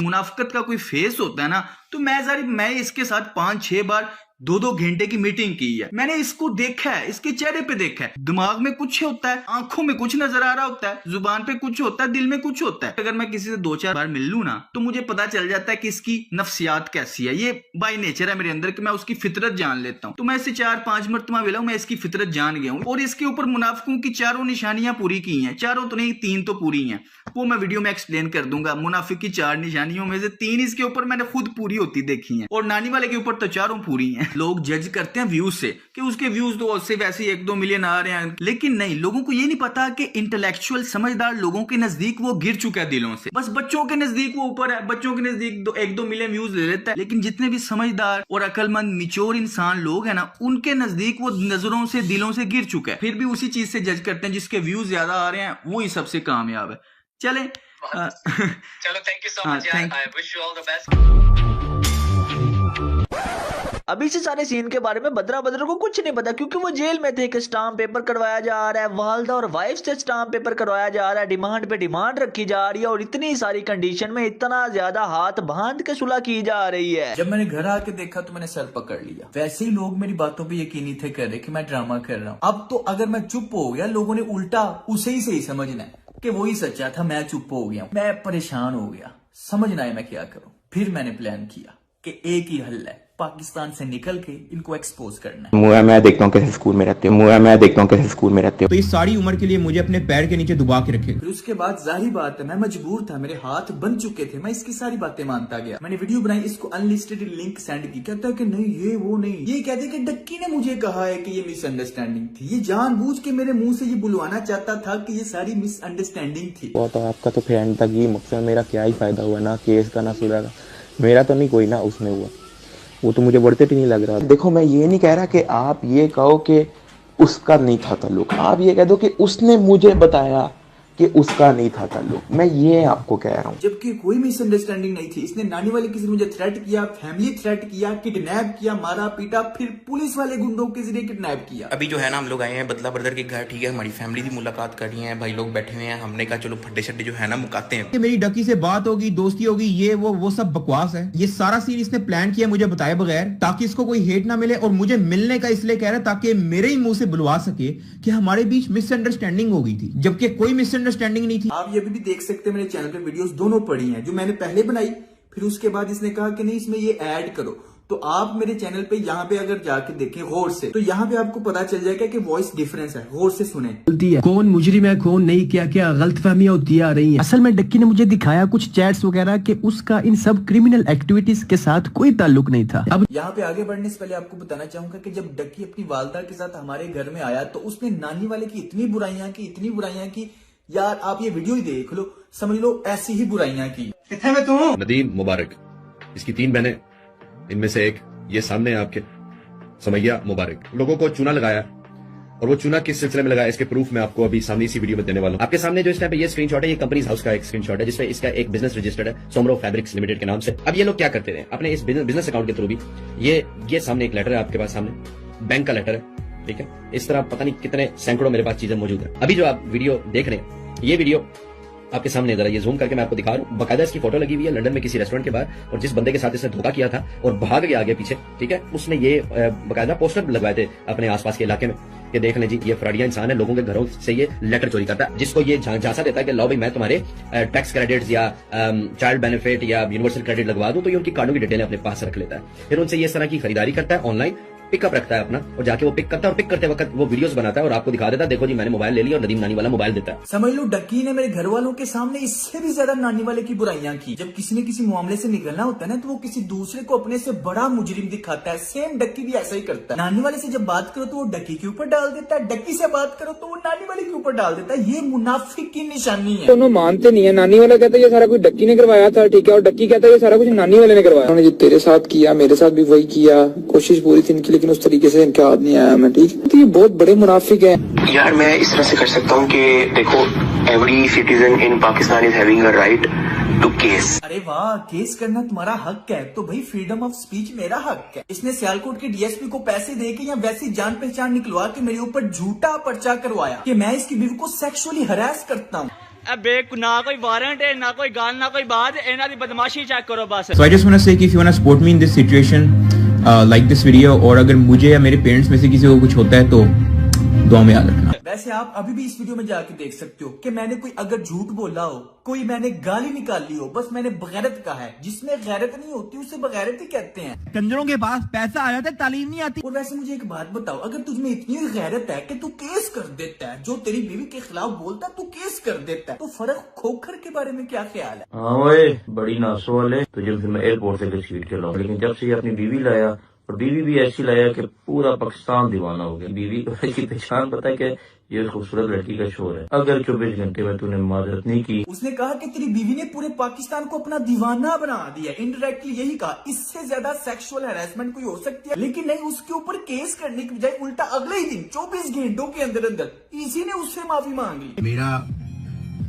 मुनाफिकत का कोई फेस होता है ना, तो मैं इसके साथ 5-6 बार 2-2 घंटे की मीटिंग की है। मैंने इसको देखा है, इसके चेहरे पे देखा है, दिमाग में कुछ होता है, आंखों में कुछ नजर आ रहा होता है, जुबान पे कुछ होता है, दिल में कुछ होता है। अगर मैं किसी से 2-4 बार मिल लूं ना, तो मुझे पता चल जाता है कि इसकी नफ्सियात कैसी है। ये बाय नेचर है मेरे अंदर कि मैं उसकी फितरत जान लेता हूँ। तो मैं इससे 4-5 मरतबा मिला हूं, मैं इसकी फितरत जान गया हूँ और इसके ऊपर मुनाफिकों की 4 निशानियां पूरी की हैं। 4 तो नहीं, 3 तो पूरी हैं, वो मैं वीडियो में एक्सप्लेन कर दूंगा। मुनाफिक की 4 निशानियों में से 3 इसके ऊपर मैंने खुद पूरी होती देखी हैं और नानी वाले के ऊपर तो 4 पूरी हैं। लोग जज करते हैं व्यूज से कि उसके व्यूज तो उससे वैसे 1-2 मिलियन आ रहे हैं, लेकिन नहीं, लोगों को ये नहीं पता कि इंटेलेक्चुअल समझदार लोगों के नजदीक वो गिर चुका है दिलों से। बस बच्चों के नजदीक वो ऊपर है, बच्चों के नजदीक 1-2 मिलियन व्यूज ले लेता है, लेकिन जितने भी समझदार और अकलमंद मिच्योर इंसान लोग हैं ना, उनके नजदीक वो नजरों से, दिलों से गिर चुका है। फिर भी उसी चीज से जज करते हैं, जिसके व्यूज ज्यादा आ रहे हैं वही सबसे कामयाब है। चले चलो, थैंक यू सो मच यार, I wish you all the best. अभी से सारे सीन के बारे में बदरा को कुछ नहीं पता, क्योंकि वो जेल में थे। कि स्टाम्प पेपर करवाया जा रहा है, वालदा और वाइफ से स्टाम्प पेपर करवाया जा रहा है, डिमांड पे डिमांड रखी जा रही है और इतनी सारी कंडीशन में इतना ज्यादा हाथ बांध के सुलह की जा रही है। जब मैंने घर आके देखा तो मैंने सर पकड़ लिया। वैसे ही लोग मेरी बातों पे यकीन नहीं थे कर रहे कि मैं ड्रामा कर रहा हूँ। अब तो अगर मैं चुप हो गया, लोगों ने उल्टा उसे ही सही समझना है कि वही सच्चा था, मैं चुप हो गया। मैं परेशान हो गया, समझ ना आया मैं क्या करूं। फिर मैंने प्लान किया कि एक ही हल है, पाकिस्तान से निकल के इनको एक्सपोज करना है। मैं देखता हूँ कैसे स्कूल में रहते हो, तो ये सारी उम्र के लिए मुझे अपने पैर के नीचे दबा के रखेगा। फिर उसके बाद जाहिर बात है मैं मजबूर था, मेरे हाथ बन चुके थे, मैं इसकी सारी बातें मानता गया। मैंने वीडियो बनाई, इसको अनलिस्टेड लिंक सेंड की। कहता है कि नहीं ये वो नहीं, ये कहते कि डक्की ने मुझे कहा है कि ये मिसअंडरस्टैंडिंग थी। ये जानबूझ के मेरे मुंह से ये बुलवाना चाहता था कि ये सारी मिसअंडरस्टैंडिंग थी। वो तो आपका तो फिर एंड तक ही मकसद, मेरा क्या ही फायदा हुआ ना केस का ना सुलह का। मेरा तो नहीं कोई ना उसमें हुआ, वो तो मुझे बढ़ते भी नहीं लग रहा। देखो मैं ये नहीं कह रहा कि आप ये कहो कि उसका नहीं था ताल्लुक, आप ये कह दो कि उसने मुझे बताया कि उसका नहीं था ताल्लुक। मैं ये आपको कह रहा हूँ। जबकि कोई मिसअंडरस्टैंडिंग नहीं थी। इसने नानी वाले किसी ने मुझे थ्रेट किया, फैमिली थ्रेट किया, किडनैप किया, मारा पीटा, फिर पुलिस वाले गुंडों के जरिए किडनैप किया। अभी जो है ना हम लोग आए हैं बदला ब्रदर के घर, ठीक है, हमारी फैमिली की मुलाकात कर रही है, भाई लोग बैठे हुए हैं, हमने कहा चलो फड्डे शड्डे जो है ना मुकाते हैं। मेरी डकी से बात होगी, दोस्ती होगी, ये वो सब बकवास है। ये सारा सीन इसने प्लान किया मुझे बताए बगैर, ताकि इसको कोई हेट ना मिले, और मुझे मिलने का इसलिए कह रहा है ताकि मेरे ही मुंह से बुलवा सके कि हमारे बीच मिसअंडरस्टैंडिंग हो गई थी, जबकि कोई मिसअंडरस्टैंडिंग नहीं थी। आप ये भी देख सकते हैं, मेरे चैनल पे वीडियोस दोनों पड़ी हैं, जो मैंने पहले बनाई, फिर उसके बाद इसने कहा कि नहीं इसमें ये ऐड करो। तो आप मेरे चैनल पे यहाँ पे अगर जाके देखें गौर से, तो यहाँ पे आपको पता चल जाएगा कि वॉइस डिफरेंस है। गौर से सुने। कौन मुजरिम है कौन नहीं, क्या क्या गलतफहमियां होती आ रही हैं। असल में डक्की ने मुझे दिखाया कुछ चैट्स वगैरह कि उसका इन सब क्रिमिनल एक्टिविटीज के साथ कोई ताल्लुक नहीं था। अब यहाँ पे आगे बढ़ने से पहले आपको बताना चाहूंगा कि जब डक्की अपनी वालदा के साथ हमारे घर में आया तो उसने नानी वाले की इतनी बुराइयां की, यार आप ये वीडियो ही देख लो, समझ लो ऐसी ही बुराइयां की। नदीम मुबारक, इसकी 3 बहनें, इनमें से एक ये सामने है आपके, समैया मुबारक, लोगों को चूना लगाया, और वो चूना किस सिलसिले में लगाया इसके प्रूफ मैं आपको अभी सामने इसी वीडियो में देने वाला हूं। आपके सामने जो इस टाइम पे ये स्क्रीनशॉट है, ये कंपनीज हाउस का एक स्क्रीनशॉट है, जिसमें इसका एक बिजनेस रजिस्टर्ड है सोमरो फैब्रिक्स लिमिटेड के नाम से। अब ये लोग क्या करते हैं अपने इस बिजनेस अकाउंट के थ्रू भी, ये सामने एक लेटर है आपके पास, सामने बैंक का लेटर है, ठीक है, इस तरह पता नहीं कितने सैकड़ों मेरे पास चीजें मौजूद है। अभी जो आप वीडियो देख रहे हैं, ये वीडियो आपके सामने, जरा ये जूम करके मैं आपको दिखा रहा हूँ, बकायदा इसकी फोटो लगी हुई है लंदन में किसी रेस्टोरेंट के बाहर, और जिस बंदे के साथ इसने धोखा किया था और भाग गया आगे पीछे, ठीक है, उसने ये बकायदा पोस्टर लगवाए थे अपने आसपास के इलाके में कि देख लें जी ये फ्रॉडिया इंसान है, लोगों के घरों से ये लेटर चोरी करता है, जिसको ये झांसा देता है कि लो भाई मैं तुम्हारे टैक्स क्रेडिट्स या चाइल्ड बेनिफिट या यूनिवर्सल क्रेडिट लगवा दूं, तो ये उनकी कार्डों की डिटेलें अपने पास रख लेता है, फिर उनसे ये इस तरह की खरीदारी करता है, ऑनलाइन पिकअप रखता है अपना, और जाके वो पिक करता है, और पिक करते वक्त वो वीडियोस बनाता है और आपको दिखा देता है, देखो जी मैंने मोबाइल ले लिया, और नदीम नानी वाला मोबाइल देता है। समझ लो डक्की ने मेरे घर वालों के सामने इससे भी ज्यादा नानी वाले की बुराइयां की। जब किसी ने किसी मामले से निकलना होता है ना, तो वो किसी दूसरे को अपने से बड़ा मुजरिम दिखाता है। सेम डक्की भी ऐसा ही करता है। नानी वाले से जब बात करो तो वो डक्की के ऊपर डाल देता है, डक्की से बात करो तो वो नानी वाले के ऊपर डाल देता है। ये मुनाफिक की निशानी है। दोनों मानते नहीं है। नानी वाला कहता है ये सारा कुछ डक्की ने करवाया था, ठीक है, और डक्की कहता है ये सारा कुछ नानी वाले ने करवाया। उन्होंने जो तेरे साथ किया मेरे साथ भी वही किया, कोशिश पूरी थी इनकी, लेकिन उस तरीके से इनके हाथ नहीं आया मैं, ठीक है। तो ये बहुत बड़े मुनाफिक है यार। मैं इस तरह से कर सकता हूँ कि देखो, every citizen in Pakistan is having a right to case. अरे वाह, केस करना तुम्हारा हक है, तो भाई फ्रीडम ऑफ स्पीच मेरा हक है। इसने सियालकोट के डीएसपी को पैसे देके या वैसी जान पहचान निकलवा के मेरे ऊपर झूठा पर्चा करवाया कि मैं इसकी बीवी को सेक्सुअली हरास करता हूँ। ना कोई वारंट है, ना कोई गाल, ना कोई बात, इन्हां दी बदमाशी चेक करो बस। So I just want to say कि if you want to support me in this situation, like this video, और अगर मुझे या मेरे पेरेंट्स में से किसी को कुछ होता है तो दुआ में याद रखना। वैसे आप अभी भी इस वीडियो में जाके देख सकते हो कि मैंने कोई अगर झूठ बोला हो, कोई मैंने गाली निकाली हो, बस मैंने बगैरत कहा है। जिसमें गैरत नहीं होती उसे बगैरत ही कहते हैं। कंजरों के पास पैसा आ जाता है, तालीम नहीं आती। और वैसे मुझे एक बात बताओ, अगर तुझमें इतनी गैरत है कि तू केस कर देता है, जो तेरी बीवी के खिलाफ बोलता है तू केस कर देता है, तो फर्क खोखर के बारे में क्या ख्याल है? हाँ ओए, बड़ी नासो वाले, तुझे फिर मैं एयरपोर्ट से घसीट के लाऊं, लेकिन जब से अपनी बीवी लाया, और बीवी भी ऐसी लाया कि पूरा पाकिस्तान दीवाना हो गया। बीवी की पहचान पता है कि ये खूबसूरत लड़की का शोर है। अगर 24 घंटे में तूने माजरत नहीं की। उसने कहा कि तेरी बीवी ने पूरे पाकिस्तान को अपना दीवाना बना दिया। इनडायरेक्टली यही कहा। इससे ज्यादा सेक्सुअल हैरेसमेंट कोई हो सकती है, लेकिन नहीं, उसके ऊपर केस करने की बजाय उल्टा अगले ही दिन 24 घंटों के अंदर अंदर इसी ने उससे माफी मांग ली। मेरा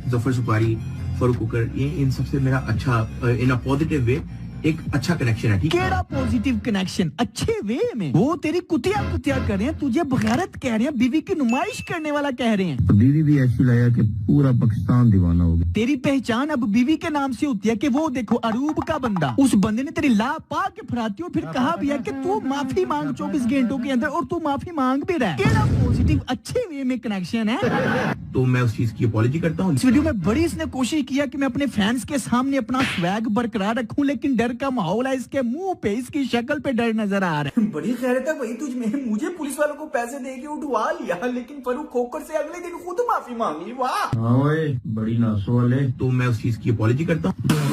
जफर सुपारी, फरूक कुकर, ये इन सबसे मेरा अच्छा, इन अ पॉजिटिव वे एक अच्छा कनेक्शन है। ठीक है, केड़ा पॉजिटिव कनेक्शन, अच्छे वे में। वो तेरी कुतिया कर रहे हैं, तुझे बगैरत कह रहे हैं, बीवी की नुमाइश करने वाला कह रहे हैं। बीवी भी ऐसी लाया कि पूरा पाकिस्तान दीवाना हो गया। तेरी पहचान अब बीवी के नाम से होती है कि वो देखो अरूब का बंदा, उस बंदे ने तेरी ला पा के फराती और फिर कहा भी है कि तू माफी मांग 24 घंटों के अंदर, और तू माफी मांग भी रहा है। केड़ा पॉजिटिव अच्छे वे में कनेक्शन है। तो मैं उस चीज की अपॉलॉजी करता हूँ। इस वीडियो में बड़ी इसने कोशिश किया कि मैं अपने फैंस के सामने अपना स्वैग बरकरार रखूं, लेकिन डर का माहौल है। इसके मुंह पे, इसकी शक्ल पे डर नजर आ रहा है। बड़ी खैरत है भाई तुझमें। मुझे पुलिस वालों को पैसे दे के उठवा लिया, लेकिन फरूक खोकर से अगले दिन खुद माफी मांग ली। वाह, हाँ ओए, बड़ी नासो वाले। तो मैं उस चीज की अपॉलॉजी करता हूँ।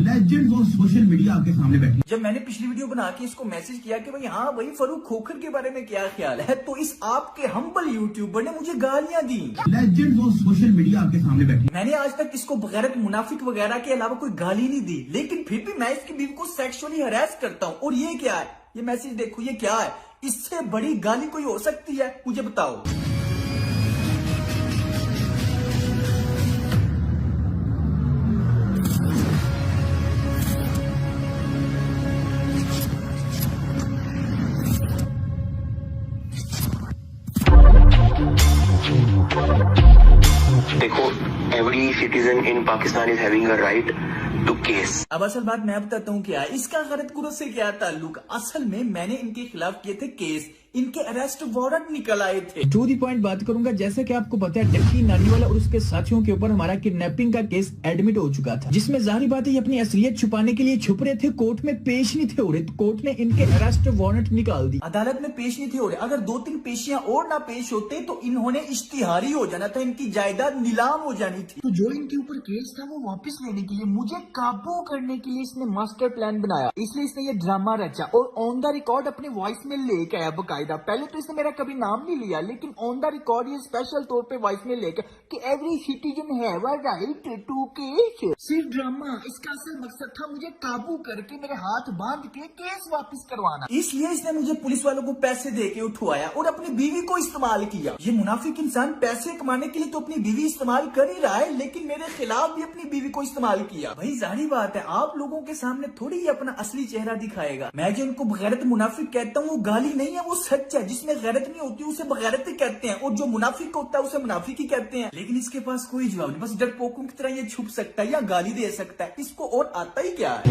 लेजेंड वो सोशल मीडिया आपके सामने बैठी। जब मैंने पिछली वीडियो बना के इसको मैसेज किया कि भाई हाँ भाई फरूक खोखर के बारे में क्या ख्याल है, तो इस आपके हम्बल यूट्यूबर ने मुझे गालियां दी। लेजेंड वो सोशल मीडिया आपके सामने बैठी। मैंने आज तक इसको बगैरत मुनाफिक वगैरह के अलावा कोई गाली नहीं दी, लेकिन फिर भी मैं इसकी बीवी को सेक्सुअली हरास करता हूँ। और ये क्या है, ये मैसेज देखो, ये क्या है? इससे बड़ी गाली कोई हो सकती है? मुझे बताओ। देखो, every citizen in Pakistan is having a right to case. अब असल बात मैं बताता हूँ क्या है। इसका गलत गुरु से क्या ताल्लुक। असल में मैंने इनके खिलाफ किए थे केस, इनके अरेस्ट वारंट निकल आए थे। टू दी पॉइंट बात करूंगा। जैसे कि आपको पता है डक्की नानीवाला और उसके साथियों के ऊपर हमारा किडनैपिंग का केस एडमिट हो चुका था, जिसमें जाहिर बात है ये अपनी असलियत छुपाने के लिए छुप रहे थे, कोर्ट में पेश नहीं थे हो रहे, तो कोर्ट ने इनके अरेस्ट वारंट निकाल दी। अदालत में पेश नहीं थे हो रहे। अगर 2-3 पेशियां और ना पेश होते तो इन्होंने इश्तिहारी हो जाना था, इनकी जायदाद नीलाम हो जानी थी। तो जो इनके ऊपर केस था वो वापस लेने के लिए, मुझे काबू करने के लिए इसने मास्टर प्लान बनाया। इसलिए इसने ये ड्रामा रचा और ऑन द रिकॉर्ड अपने वॉइस में लेके आया बकायदा। पहले तो इसने मेरा कभी नाम नहीं लिया, लेकिन ऑन द रिकॉर्ड ये स्पेशल तौर पे वॉइस में लेकर कि every citizen have a right to case. सिर्फ ड्रामा, इसका असल मकसद था मुझे काबू करके मेरे हाथ बांध के केस वापस करवाना। इसलिए इसने मुझे पुलिस वालों को पैसे दे के उठवाया और अपनी बीवी को इस्तेमाल किया। ये मुनाफिक इंसान पैसे कमाने के लिए तो अपनी बीवी इस्तेमाल कर ही रहा है, लेकिन मेरे खिलाफ भी अपनी बीवी को इस्तेमाल किया। भाई जाहिर बात है आप लोगों के सामने थोड़ी ही अपना असली चेहरा दिखाएगा। मैं जो इनको बगैरत मुनाफिक कहता हूँ वो गाली नहीं है, वो सच है। जिसमें गैरत नहीं होती उसे बगैरती कहते हैं, और जो मुनाफिक होता है उसे मुनाफिक ही कहते हैं। लेकिन इसके पास कोई जवाब नहीं, बस डरपोकों की तरह ये छुप सकता है या गाली दे सकता है। इसको और आता ही क्या है।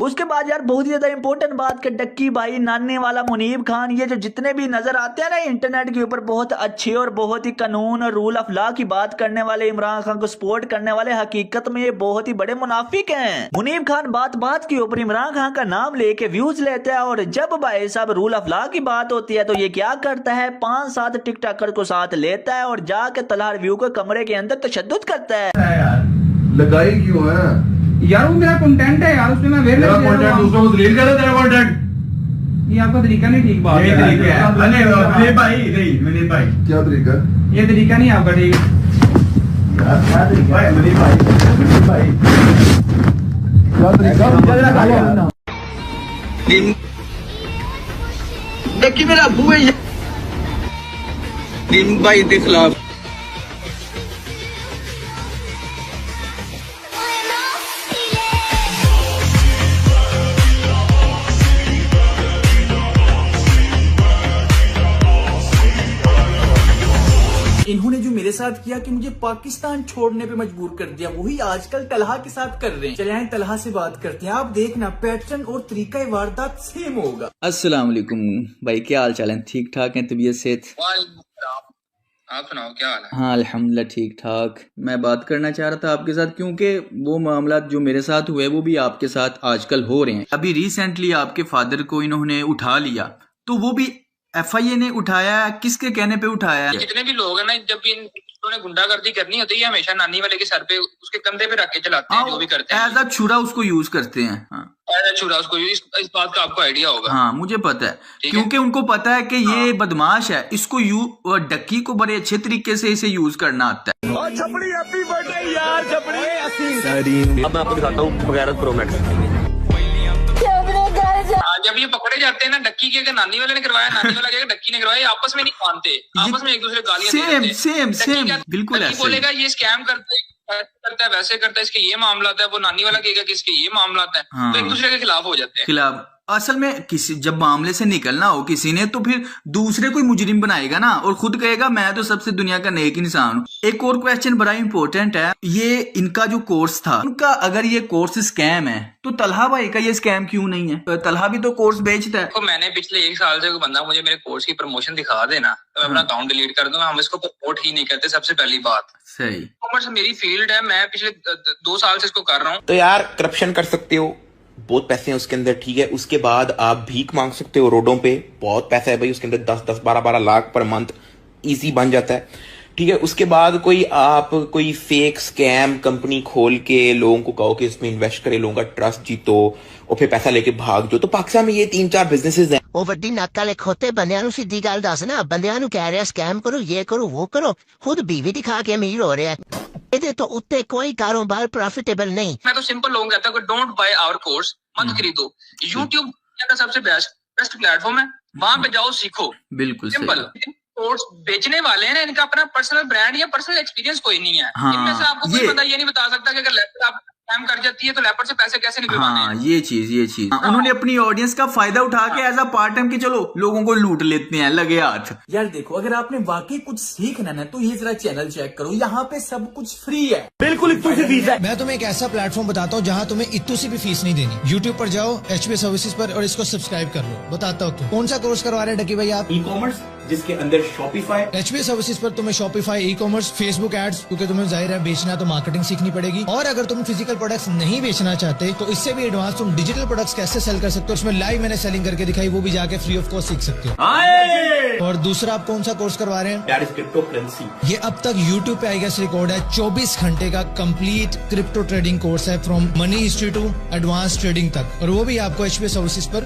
उसके बाद यार बहुत ही ज्यादा इंपॉर्टेंट बात कि डक्की भाई, नानी वाला, मुनीब खान, ये जो जितने भी नजर आते हैं ना इंटरनेट के ऊपर बहुत अच्छे और बहुत ही कानून और रूल ऑफ लॉ की बात करने वाले, इमरान खान को सपोर्ट करने वाले, हकीकत में ये बहुत ही बड़े मुनाफिक हैं। मुनीब खान बात बात के ऊपर इमरान खान का नाम लेके व्यूज लेता है, और जब भाई साहब रूल ऑफ लॉ की बात होती है तो ये क्या करता है, 5-7 टिकटॉकर को साथ लेता है और जाके तलहा रिव्यू के कमरे के अंदर तशद्दुद करता है। लगाई क्यों है यार? वो मेरा कंटेंट है यार, उसमें मैं तेरा कंटेंट दूसरों को दलील कर रहा है। तेरा कंटेंट ये आपका तरीका नहीं ठीक बात है। तरीका है विनीत भाई क्या तरीका? ये तरीका नहीं आपका ठीक यार। क्या तरीका है विनीत भाई क्या तरीका? देखिए मेरा अबू है भाई के खिलाफ। इन्होंने जो मेरे साथ किया कि मुझे पाकिस्तान छोड़ने पे मजबूर कर दिया, वही आजकल तलहा के साथ कर रहे हैं। चले आए तलहा से बात करते हैं। आप देखना पैटर्न और तरीका वारदात सेम होगा। अस्सलाम वालेकुम भाई, क्या हाल चाल है? ठीक ठाक है? तबीयत सेहत? आप सुनाओ क्या हाल है? हाँ अल्हम्दुलिल्लाह ठीक ठाक। मैं बात करना चाह रहा था आपके साथ क्योंकि वो मामला जो मेरे साथ हुए वो भी आपके साथ आजकल हो रहे हैं। अभी रिसेंटली आपके फादर को इन्होंने उठा लिया, तो वो भी FIA ने उठाया, किसके कहने पे उठाया? जितने भी लोग हैं ना, जब भी इन्होंने गुंडागर्दी करनी होती है हमेशा नानी वाले के सर पे, उसके कंधे पे रख के चलाते हैं, जो भी करते हैं। एज अ छुरा उसको यूज करते हैं। हाँ। छुरा उसको इस बात का आपको आइडिया होगा। हाँ मुझे पता है, क्योंकि उनको पता है कि ये बदमाश है, इसको डक्की को बड़े अच्छे तरीके से इसे यूज करना आता है। छपड़ी हैप्पी बर्थडे यार, छपड़ी। अब मैं आपको दिखाता हूँ बगैरत प्रो मैक्स। जब ये पकड़े जाते हैं ना, डक्की के अगर नानी वाले ने करवाया, नानी वाला के डक्की ने करवाया, आपस में नहीं मानते, आपस में एक दूसरे गालियां सेम बिल्कुल ऐसे। बोलेगा ये स्कैम करता है वैसे करता है, इसके ये मामला है, वो नानी वाला कहेगा कि इसके ये मामला है। तो एक दूसरे के खिलाफ हो जाते हैं। असल में किसी जब मामले से निकलना हो किसी ने, तो फिर दूसरे कोई मुजरिम बनाएगा ना, और खुद कहेगा मैं तो सबसे दुनिया का नेक इंसान हूँ। एक और क्वेश्चन बड़ा इंपॉर्टेंट है, ये इनका जो कोर्स था, उनका अगर ये कोर्स स्कैम है तो तलहा भाई का ये स्कैम क्यों नहीं है? तलहा भी तो कोर्स बेचता है। तो मैंने पिछले 1 साल से कोई बंदा मुझे मेरे कोर्स की प्रमोशन दिखा देना, तो मैं अपना अकाउंट डिलीट कर दूंगा। हम इसको प्रमोट ही नहीं करते, सबसे पहली बात। सही। कॉमर्स मेरी फील्ड है, मैं पिछले 2 साल से इसको कर रहा हूँ। तो यार करप्शन कर सकते हो, बहुत पैसे हैं उसके अंदर, ठीक है। उसके बाद आप भीख मांग सकते हो रोडों पे, बहुत पैसा है भाई उसके अंदर, 10-10, 12-12 लाख पर मंथ इजी बन जाता है, ठीक है। उसके बाद कोई फेक स्कैम कंपनी खोल के लोगों को कहो कि इसमें इन्वेस्ट करे, लोगों का ट्रस्ट जीतो और फिर पैसा लेके भाग जाओ। तो पाकिस्तान में ये 3-4 बिजनेसेस हैं। ਉਹ ਵੱਡੀ ਨੱਕ ਵਾਲੇ ਖੋਤੇ ਬੰਦਿਆਂ ਨੂੰ ਸਿੱਧੀ ਗੱਲ ਦੱਸ ਨਾ, ਬੰਦਿਆਂ ਨੂੰ ਕਹਿ ਰਿਹਾ ਸਕੈਮ ਕਰੋ, ਇਹ ਕਰੋ, ਉਹ ਕਰੋ, ਖੁਦ बीवी दिखा के अमीर हो रहा है। ਇਹਦੇ ਤੋਂ ਉੱਤੇ कोई कारोबार प्रॉफिटेबल नहीं। मैं तो सिंपल लोगों कहता हूँ डोंट बाय आवर कोर्स, मत खरीदो। यूट्यूब का सबसे बेस्ट प्लेटफॉर्म है, वहां पे जाओ सीखो। बिल्कुल सिंपल। कोर्स बेचने वाले हैं ना, इनका अपना पर्सनल ब्रांड या पर्सनल एक्सपीरियंस कोई नहीं है। हाँ, इनमें से आपको कोई बंदा ये नहीं बता सकता कि अगर लैपटॉप स्कैम कर जाती है तो लेपर्ड से पैसे कैसे निकलवाने हैं? हाँ ये चीज उन्होंने अपनी ऑडियंस का फायदा उठा के एज अ पार्ट टाइम कि चलो लोगों को लूट लेते हैं, लगे हाथ। यार देखो, अगर आपने वाकई कुछ सीखना है तो ये जरा चैनल चेक करो, यहाँ पे सब कुछ फ्री है, बिल्कुल इत्तू से फीस है। मैं तुम्हें एक ऐसा प्लेटफॉर्म बताता हूँ जहाँ तुम्हें इत्तू से भी फीस नहीं देनी। यूट्यूब पर जाओ HB सर्विसेज पर और इसको सब्सक्राइब कर लो। बताता हूँ कौन सा कोर्स करवा रहे हैं डकी भाई आप? ई-कॉमर्स, जिसके अंदर शॉपिफाई। HB सर्विसेज पर तुम्हें शॉपिफाई, ई-कॉमर्स, फेसबुक एड्स, क्योंकि तुम्हें जाहिर है बेचना तो मार्केटिंग सीखनी पड़ेगी। और अगर तुम फिजिकल प्रोडक्ट्स नहीं बेचना चाहते तो इससे भी एडवांस तुम डिजिटल प्रोडक्ट्स कैसे सेल कर सकते हो, उसमें लाइव मैंने सेलिंग करके दिखाई, वो भी जाके फ्री ऑफ कॉस्ट सीख सकते हो। और दूसरा आप कौन सा कोर्स करवा रहे हैं? Crypto currency. ये अब तक यूट्यूब पे आई गेस रिकॉर्ड है 24 घंटे का कंप्लीट क्रिप्टो ट्रेडिंग कोर्स है, from money history to advance trading तक, और वो भी आपको HB सर्विसेज पर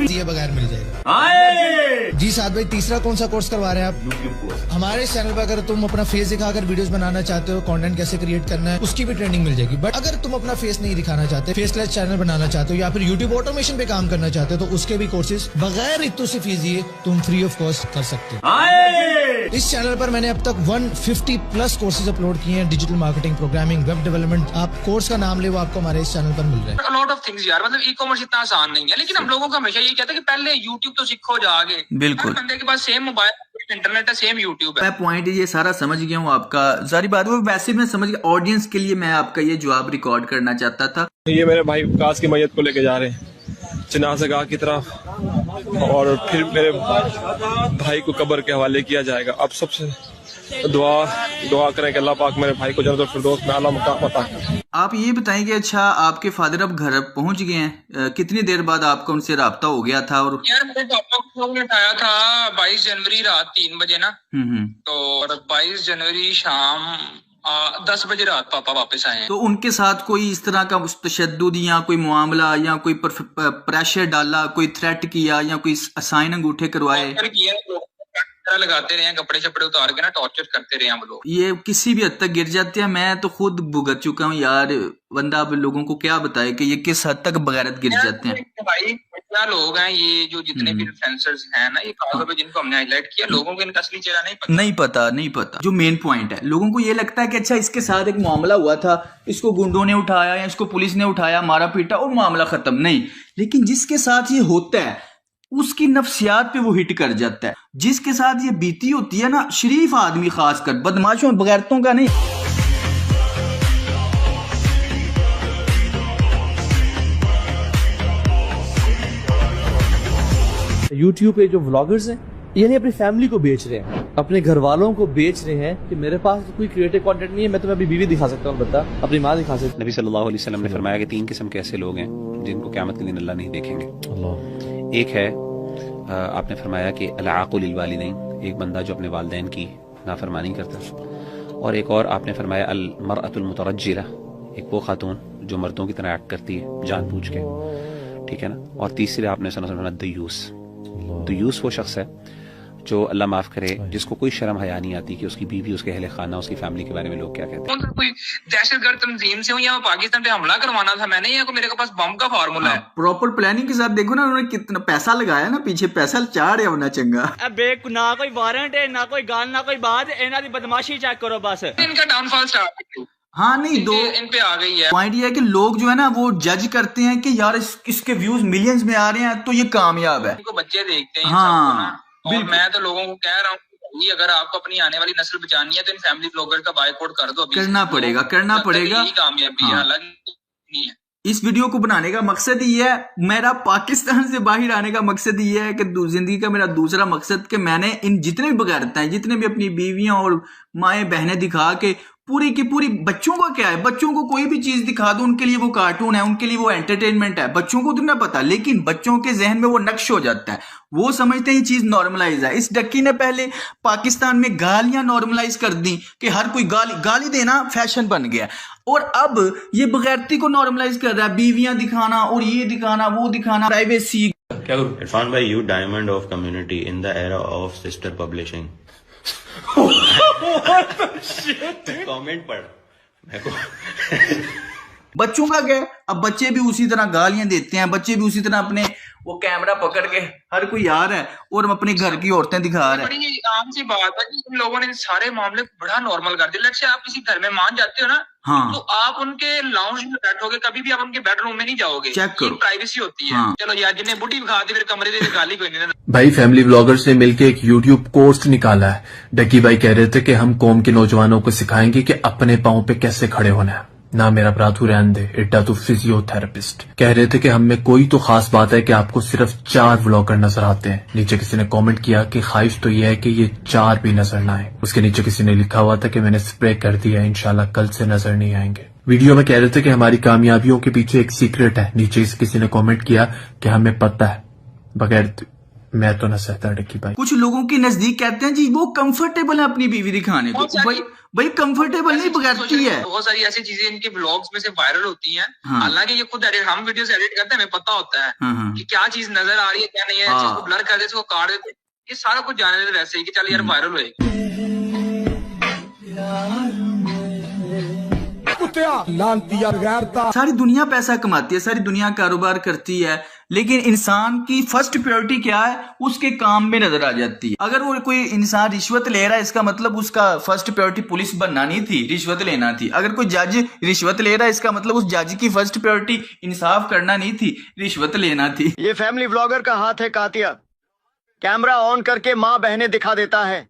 दिए बगैर मिल जाएगा। जी साथ भाई, तीसरा कौन सा कोर्स करवा रहे हैं आप? हमारे चैनल पर अगर तुम अपना फेस दिखाकर वीडियोस बनाना चाहते हो, कंटेंट कैसे क्रिएट करना है, उसकी भी ट्रेनिंग मिल जाएगी। बट अगर तुम अपना फेस नहीं दिखाना चाहते, फेसलेस चैनल बनाना चाहते हो, या फिर यूट्यूब ऑटोमेशन पे काम करना चाहते हो, तो उसके भी कोर्सेज बगैर इत्तू से फीस दिए तुम फ्री ऑफ कॉस्ट कर सकते हो। इस चैनल पर मैंने अब तक 150 प्लस कोर्सेज अपलोड किए हैं, digital marketing, programming, web development. आप कोर्स का नाम ले, वो आपको हमारे इस चैनल पर मिल रहा है। लॉट ऑफ थिंग्स यार, मतलब ई-कॉमर्स इतना आसान नहीं है, लेकिन हम लोगों का हमेशा ये कहता है कि पहले यूट्यूब तो सीखो जाके। बिल्कुल, बंदे के पास सेम मोबाइल, इंटरनेट है, सेम यूट्यूब है। मैं पॉइंट ये सारा समझ गया हूँ आपका, सारी बात वो वैसे मैं समझ गया। ऑडियंस के लिए मैं आपका ये जवाब रिकॉर्ड करना चाहता था। ये मेरे भाई काश की मैयत को लेके जा रहे हैं जनाज़गाह की तरफ, और फिर मेरे भाई को कब्र के हवाले किया जाएगा। अब सबसे दुआ करें कि अल्लाह पाक मेरे भाई को जन्नतुल फिरदौस में आला मकाम अता करे। आप ये बताएंगे, अच्छा आपके फादर अब घर पहुंच गए हैं, कितनी देर बाद आपका उनसे राब्ता हो गया था? और यार मेरे पापा को उठाया था 22 जनवरी रात 3 बजे ना, तो 22 जनवरी शाम 10 बजे रात पापा वापस आए हैं। तो उनके साथ कोई इस तरह का तशद्दुद या कोई मामला या कोई प्रेशर डाला, कोई थ्रेट किया या कोई साइन अंगूठे करवाए? लगाते रहे, कपड़े शपड़े उतार के ना टॉर्चर करते रहे हम लोग। ये किसी भी हद तक गिर जाते हैं। मैं तो खुद भुगत चुका हूँ यार, बंदा अब लोगों को क्या बताए कि ये किस हद तक बगैरत गिर जाते हैं। भाई क्या लोग हैं ये जो जितने भी इन्फ्लुएंसर्स हैं ना, ये खासतौर पे जिनको हमने हाईलाइट किया, लोगों को इनका असली चेहरा नहीं पता। जो मेन पॉइंट है, लोगों को ये लगता है कि अच्छा इसके साथ एक मामला हुआ था, इसको गुंडों ने उठाया या इसको पुलिस ने उठाया, मारा पीटा और मामला खत्म। नहीं, लेकिन जिसके साथ ये होता है उसकी नफ्सियात पे वो हिट कर जाता है। जिसके साथ ये बीती होती है ना, शरीफ आदमी खासकर, बदमाशों बगैरतों का नहीं। YouTube पे जो व्लॉगर्स हैं, यानी अपनी फैमिली को बेच रहे हैं, अपने घर वालों को बेच रहे हैं कि मेरे पास कोई क्रिएटिव कंटेंट नहीं है, मैं तुम्हें अपनी बीवी दिखा सकता हूँ, बता अपनी माँ दिखा सकता हूँ। नबी सल्लल्लाहु अलैहि वसल्लम ने फरमाया कि 3 किस्म के ऐसे लोग हैं जिनको क़यामत के दिन अल्लाह नहीं देखेंगे। एक है, आपने फरमाया कि अल-आक़ुल लिल-वालिदैन, एक बंदा जो अपने वालिदैन की नाफरमानी करता। और एक और आपने फरमाया अल-मरअतुल मुतरज्जिला, एक वो खातून जो मर्दों की तरह एक्ट करती है जानबूझ के, ठीक है ना। और तीसरे आपने फरमाया दयूस वो शख्स है जो अल्लाह माफ करे, जिसको कोई शर्म हया नहीं आती कि उसकी बीवी, उसके अहले खाना, उसकी फैमिली के बारे में लोग क्या कहते हैं। कोई दहशतगर्द तंजीम से हूँ या पाकिस्तान पे हमला करवाना था मैंने, या मेरे पास बम का फार्मूला है। प्रॉपर प्लानिंग के साथ देखो ना, उन्होंने कितना पैसा लगाया ना, पीछे पैसा चाड़ है होना चंगा। ना कोई वारंट है, ना कोई गाल, ना कोई बात, इन्हां दी बदमाशी चेक करो बस। इनका डाउनफॉल स्टार्ट। हाँ नहीं, दो इन पे आ गई है। पॉइंट ये है कि लोग जो है ना वो जज करते हैं कि यार इसके व्यूज मिलियंस में आ रहे हैं तो ये कामयाब है। इनको बच्चे देखते हैं। हाँ, और मैं तो लोगों को कह रहा हूँ, अगर आपको अपनी आने वाली नस्ल बचानी है तो इन फैमिली ब्लॉगर का बायकॉट कर दो। करना पड़ेगा। कामयाबी अलग नहीं है। इस वीडियो को बनाने का मकसद ही है, मेरा पाकिस्तान से बाहर आने का मकसद ही है कि जिंदगी का मेरा दूसरा मकसद कि मैंने इन जितने भी बगैरता हैं, जितने भी अपनी बीवियां और माएँ बहनें दिखा के पूरी की पूरी, बच्चों का क्या है, बच्चों को कोई भी चीज दिखा दो उनके लिए वो कार्टून है, उनके लिए वो एंटरटेनमेंट है, बच्चों को तो ना पता, लेकिन बच्चों के जहन में वो नक्श हो जाता है, वो समझते हैं ये चीज नॉर्मलाइज है। इस डक्की ने पहले पाकिस्तान में गालियां नॉर्मलाइज कर दी कि हर कोई गाली देना फैशन बन गया, और अब ये बगैरती को नॉर्मलाइज कर रहा है, बीवियां दिखाना और ये दिखाना वो दिखाना, प्राइवेसी। क्या करूं? इरफान भाई, you diamond of community in the era of sister publishing. Comment पढ़ मेरे को। बच्चों का क्या, अब बच्चे भी उसी तरह गालियां देते हैं, बच्चे भी उसी तरह अपने वो कैमरा पकड़ के हर कोई आ रहा है और हम अपने घर की औरतें दिखा रहे हैं। बड़ी आम सी बात है कि इन लोगों ने सारे मामले बड़ा नॉर्मल कर दिया। लेट्स से आप किसी घर में मान जाते हो ना, हाँ। तो आप उनके लाउंज में बैठोगे, कभी भी आप उनके बेडरूम में नहीं जाओगे। चेक करो, प्राइवेसी होती है। हाँ। चलो यार, जिन्हें बुढ़ी खा दी फिर कमरे से गाली कोई नहीं। भाई फैमिली व्लॉगर्स ने मिलकर एक यूट्यूब कोर्स निकाला है। डक्की भाई कह रहे थे कि हम कौम के नौजवानों को सिखाएंगे कि अपने पांव पे कैसे खड़े होना है। ना मेरा प्राथू रहन दे, इट्टा तो फिजियोथेरेपिस्ट। कह रहे थे कि हम में कोई तो खास बात है कि आपको सिर्फ 4 व्लॉगर नजर आते हैं। नीचे किसी ने कमेंट किया कि ख्वाहिश तो यह है कि ये 4 भी नजर ना आए। उसके नीचे किसी ने लिखा हुआ था कि मैंने स्प्रे कर दिया, इंशाल्लाह कल से नजर नहीं आएंगे। वीडियो में कह रहे थे कि हमारी कामयाबियों के पीछे एक सीक्रेट है। नीचे किसी ने कमेंट किया कि हमें पता है, बगैर मैं तो न सहता डक्की भाई। कुछ लोगों के नजदीक कहते हैं जी वो कंफर्टेबल है अपनी बीवी दिखाने को। भाई कंफर्टेबल नहीं, बगैरती है। बहुत सारी ऐसी चीजें इनके ब्लॉग्स में से वायरल होती हैं। हालांकि ये खुद हम वीडियोस एडिट करते हैं, हमें पता होता है कि क्या चीज नजर आ रही है क्या नहीं है। चीज को ब्लर कर देते, इसको काट देते, ये सारा कुछ जाने देते वैसे ही कि चल यार वायरल होएगी। सारी दुनिया पैसा कमाती है, सारी दुनिया कारोबार करती है, लेकिन इंसान की फर्स्ट प्रायोरिटी क्या है? उसके काम में नजर आ जाती है। अगर वो कोई इंसान रिश्वत ले रहा है, इसका मतलब उसका फर्स्ट प्रायोरिटी पुलिस बनना नहीं थी, रिश्वत लेना थी। अगर कोई जज रिश्वत ले रहा है, इसका मतलब उस जज की फर्स्ट प्रायोरिटी इंसाफ करना नहीं थी, रिश्वत लेना थी। ये फैमिली व्लॉगर का हाथ है कातिया, कैमरा ऑन करके माँ बहने दिखा देता है।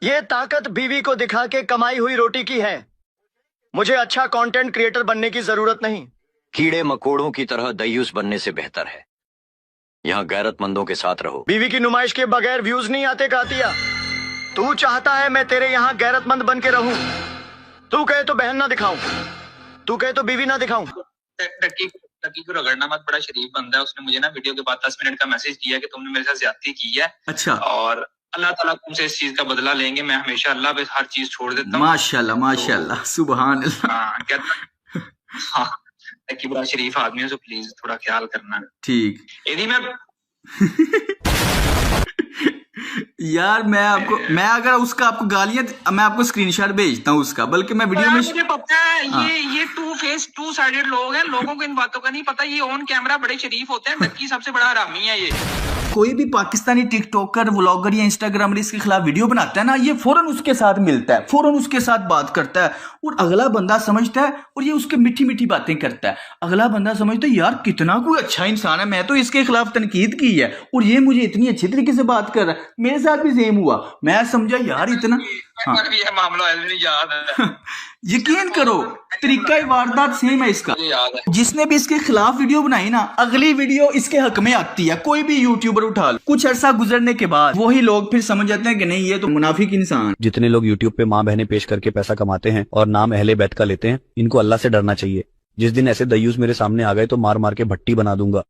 ये ताकत बीवी को दिखा के कमाई हुई रोटी की है। मुझे अच्छा कंटेंट क्रिएटर बनने की जरूरत नहीं। कीड़े मकोड़ों की तरह दयूस बनने से बेहतर है यहाँ गैरतमंदों के साथ रहो। बीवी की नुमाइश के बगैर व्यूज नहीं आते कातिया। तू चाहता है मैं तेरे यहाँ गैरतमंद बन के रहूं। तू कहे तो बहन ना दिखाऊं, तू कहे तो बीवी ना दिखाऊं। टक्की को रगड़ना मत, बड़ा शरीफ बंदा है। उसने मुझे ना वीडियो के बाद 10 मिनट का मैसेज दिया कि तुमने मेरे साथ ज्यादती की है। अच्छा। और अल्लाह ताला तुमसे इस चीज का बदला लेंगे। मैं हमेशा अल्लाह पे हर चीज छोड़ देता हूँ। माशाल्लाह माशाल्लाह, सुभान अल्लाह। हाँ, टक्की बड़ा शरीफ आदमी है, तो प्लीज थोड़ा ख्याल करना। ठीक। यदि मैं यार मैं अगर उसका आपको गालियां, मैं आपको स्क्रीनशॉट भेजता हूँ उसका, बल्कि मैं वीडियो में मुझे पता है ये टू फेस टू साइडेड लोग हैं। लोगों को इन बातों का नहीं पता। ये ऑन कैमरा बड़े शरीफ होते हैं। टक्की सबसे बड़ा हरामी है ये। कोई भी पाकिस्तानी टिकटॉकर, व्लॉगर या इंस्टाग्रामर इसके खिलाफ वीडियो बनाता है ना, ये फौरन उसके साथ मिलता है, फौरन उसके साथ बात करता है, और अगला बंदा समझता है, और ये उसके मीठी मीठी बातें करता है। अगला बंदा समझता है यार कितना कोई अच्छा इंसान है, मैं तो इसके खिलाफ तनकीद की है और ये मुझे इतनी अच्छी तरीके से बात कर रहा है। मेरे साथ भी सेम हुआ। मैं समझा यार इतना भी है मामला याद है। यकीन करो तरीका वारदात सेम है इसका। जिसने भी इसके खिलाफ वीडियो बनाई ना, अगली वीडियो इसके हक में आती है। कोई भी यूट्यूबर उठा लो, कुछ अरसा गुजरने के बाद वही लोग फिर समझ जाते हैं कि नहीं ये तो मुनाफिक इंसान। जितने लोग यूट्यूब पे माँ बहनें पेश करके पैसा कमाते हैं और नाम अहले बैत का लेते हैं, इनको अल्लाह से डरना चाहिए। जिस दिन ऐसे दयूस मेरे सामने आ गए तो मार मार के भट्टी बना दूंगा।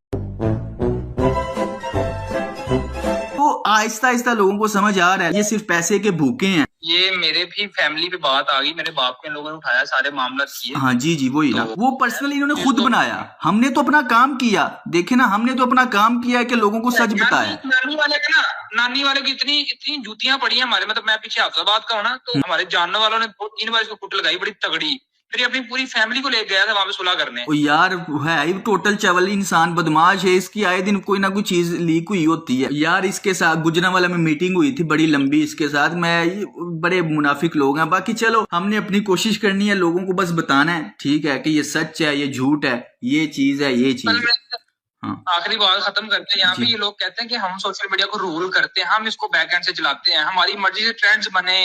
आहिस्ता आहिस्ता लोगों को समझ आ रहा है ये सिर्फ पैसे के भूखे हैं। ये मेरे भी फैमिली पे बात आ गई, मेरे बाप के लोगों ने उठाया, सारे मामला किए। हाँ जी वही ना, वो पर्सनली इन्होंने खुद बनाया। हमने तो अपना काम किया, देखे ना, हमने तो अपना काम किया है कि लोगों को सच बताया। नानी वाले की इतनी जूतियां पड़ी हैं हमारे, मतलब मैं पीछे हफ्ताबाद का हूँ ना, तो हमारे जानने वालों ने 2-3 बार इसको कुट लगाई बड़ी तगड़ी। फिर अपनी पूरी फैमिली को ले गया था वहां पे सुलह करने। ओ यार है टोटल चावल इंसान, बदमाश है। इसकी आए दिन कोई ना कोई चीज लीक हुई होती है। यार इसके साथ गुजरांवाला में मीटिंग हुई थी बड़ी लंबी इसके साथ। मैं बड़े मुनाफिक लोग हैं। बाकी चलो हमने अपनी कोशिश करनी है, लोगों को बस बताना है ठीक है कि ये सच है, ये झूठ है, ये चीज है, ये चीज है। आखिरी बात खत्म करते हैं। यहाँ पे ये लोग कहते हैं कि हम सोशल मीडिया को रूल करते हैं, हम इसको बैक एंड से चलाते हैं, हमारी मर्जी से ट्रेंड्स बने,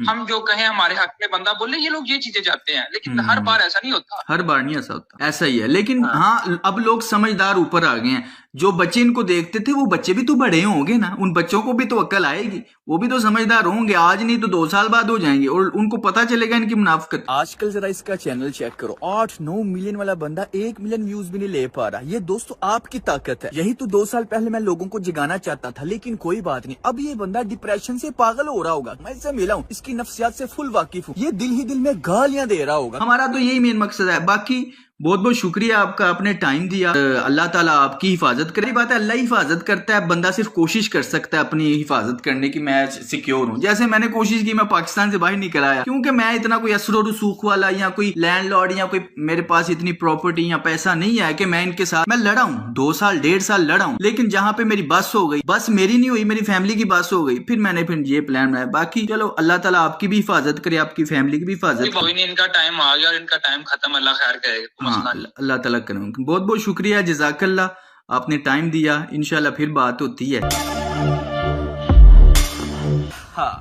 हम जो कहें हमारे हक में बंदा बोले। ये लोग ये चीजें चाहते हैं, लेकिन हर बार ऐसा नहीं होता। हर बार नहीं ऐसा होता, ऐसा ही है। लेकिन हाँ अब लोग समझदार ऊपर आ गए हैं। जो बच्चे इनको देखते थे वो बच्चे भी तो बड़े होंगे ना, उन बच्चों को भी तो अक्ल आएगी, वो भी तो समझदार होंगे। आज नहीं तो 2 साल बाद हो जाएंगे और उनको पता चलेगा इनकी मुनाफिकत। आजकल जरा इसका चैनल चेक करो, 8-9 मिलियन वाला बंदा 1 मिलियन व्यूज भी नहीं ले पा रहा। ये दोस्तों आपकी ताकत है। यही तो 2 साल पहले मैं लोगों को जगाना चाहता था, लेकिन कोई बात नहीं। अब ये बंदा डिप्रेशन से पागल हो रहा होगा। मैं इससे मिला हूँ, इसकी नफ्सियात से फुल वाकिफ हूँ। ये दिल ही दिल में गालियां दे रहा होगा। हमारा तो यही मेन मकसद है। बाकी बहुत बहुत शुक्रिया आपका, आपने टाइम दिया। अल्लाह ताला आपकी हिफाजत करे। बात है, अल्लाह ही हिफाजत करता है, बंदा सिर्फ कोशिश कर सकता है अपनी हिफाजत करने की। मैं सिक्योर हूँ, जैसे मैंने कोशिश की, मैं पाकिस्तान से बाहर निकल आया, क्योंकि मैं इतना कोई असर रसूख वाला या कोई लैंडलॉर्ड या कोई मेरे पास इतनी प्रॉपर्टी या पैसा नहीं है कि मैं इनके साथ मैं लड़ा हूँ। 2 साल 1.5 साल लड़ा हूँ, लेकिन जहाँ पे मेरी बस हो गई, बस मेरी नहीं हुई, मेरी फैमिली की बस हो गई, फिर मैंने ये प्लान बनाया। बाकी चलो अल्लाह ताला आपकी भी हिफाजत करे, आपकी फैमिली की भी हिफाजत करे। कोई नहीं, इनका टाइम आ गया और इनका टाइम खत्म, अल्लाह खैर करेगा। हाँ, अल्लाह ताला करें। बहुत बहुत शुक्रिया, जज़ाकल्लाह, आपने टाइम दिया। इंशाल्लाह फिर बात होती है। हाँ,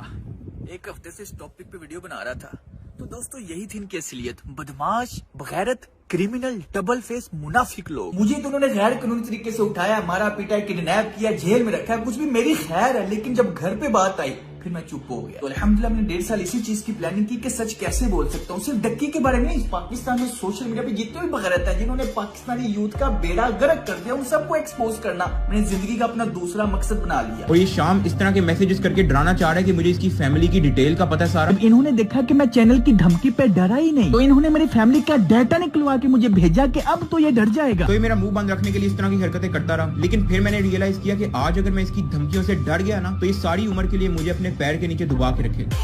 एक हफ्ते से इस टॉपिक पे वीडियो बना रहा था, तो दोस्तों यही थी इनकी असलियत। बदमाश, बगैरत, क्रिमिनल, डबल फेस, मुनाफिक लोग। मुझे तो उन्होंने गैर कानूनी तरीके से उठाया, मारा पीटा, किडनैप किया, जेल में रखा, कुछ भी मेरी खैर है, लेकिन जब घर पे बात आई फिर मैं चुप हो गया। तो अल्हम्दुलिल्लाह मैंने 1.5 साल इसी चीज की प्लानिंग की कि सच कैसे बोल सकता हूँ। सिर्फ डक्की के बारे में नहीं, पाकिस्तान में सोशल मीडिया पे जितने भी बगैरत है जिन्होंने पाकिस्तानी यूथ का बेड़ा गर्क कर दिया, उन सबको एक्सपोज करना मैंने जिंदगी का अपना दूसरा मकसद बना लिया। और ये शाम इस तरह के मैसेजेस करके डराना चाह रहा है कि मुझे इसकी फैमिली की डिटेल का पता है सारा। इन्होंने देखा कि मैं चैनल की धमकी पे डरा ही नहीं, तो इन्होंने मेरी फैमिली का डाटा निकलवा के मुझे भेजा कि अब तो ये डर जाएगा। तो ये मेरा मुंह बंद रखने के लिए इस तरह की हरकतें करता रहा, लेकिन फिर मैंने रियलाइज किया कि आज अगर मैं इसकी धमकियों से डर गया ना, तो ये सारी उम्र के लिए मुझे अपने पैर के नीचे दबा के रखेगा।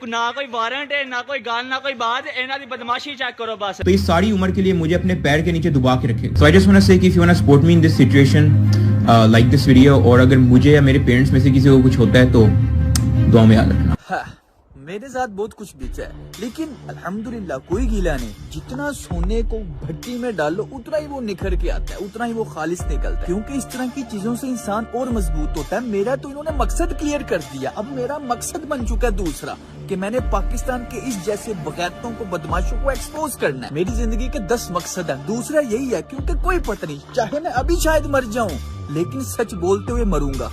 ना कोई वारंट है, ना कोई गाल, ना कोई बात, इन्हां दी बदमाशी चेक करो बस। तो ये सारी उम्र के लिए मुझे अपने पैर के नीचे दबा के रखे। So I just want to say कि if you want to support me in this situation, like this video, और अगर मुझे या मेरे पेरेंट्स में से किसी को कुछ होता है तो दुआ में याद रखना। हाँ, मेरे साथ बहुत कुछ बीचा है, लेकिन अल्हम्दुलिल्लाह कोई गीला नहीं। जितना सोने को भट्टी में डालो उतना ही वो निखर के आता है, उतना ही वो खालिस निकलता है, क्योंकि इस तरह की चीजों से इंसान और मजबूत होता है। मेरा तो इन्होंने मकसद क्लियर कर दिया, अब मेरा मकसद बन चुका है दूसरा, कि मैंने पाकिस्तान के इस जैसे बगैरतों को, बदमाशों को एक्सपोज करना है। मेरी जिंदगी के 10 मकसद है, दूसरा यही है, क्योंकि कोई पता नहीं, चाहे मैं अभी शायद मर जाऊं, लेकिन सच बोलते हुए मरूंगा।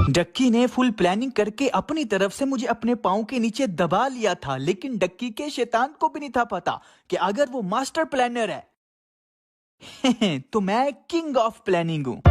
डक्की ने फुल प्लानिंग करके अपनी तरफ से मुझे अपने पाँव के नीचे दबा लिया था, लेकिन डक्की के शैतान को भी नहीं था पता कि अगर वो मास्टर प्लानर है तो मैं किंग ऑफ प्लानिंग हूँ।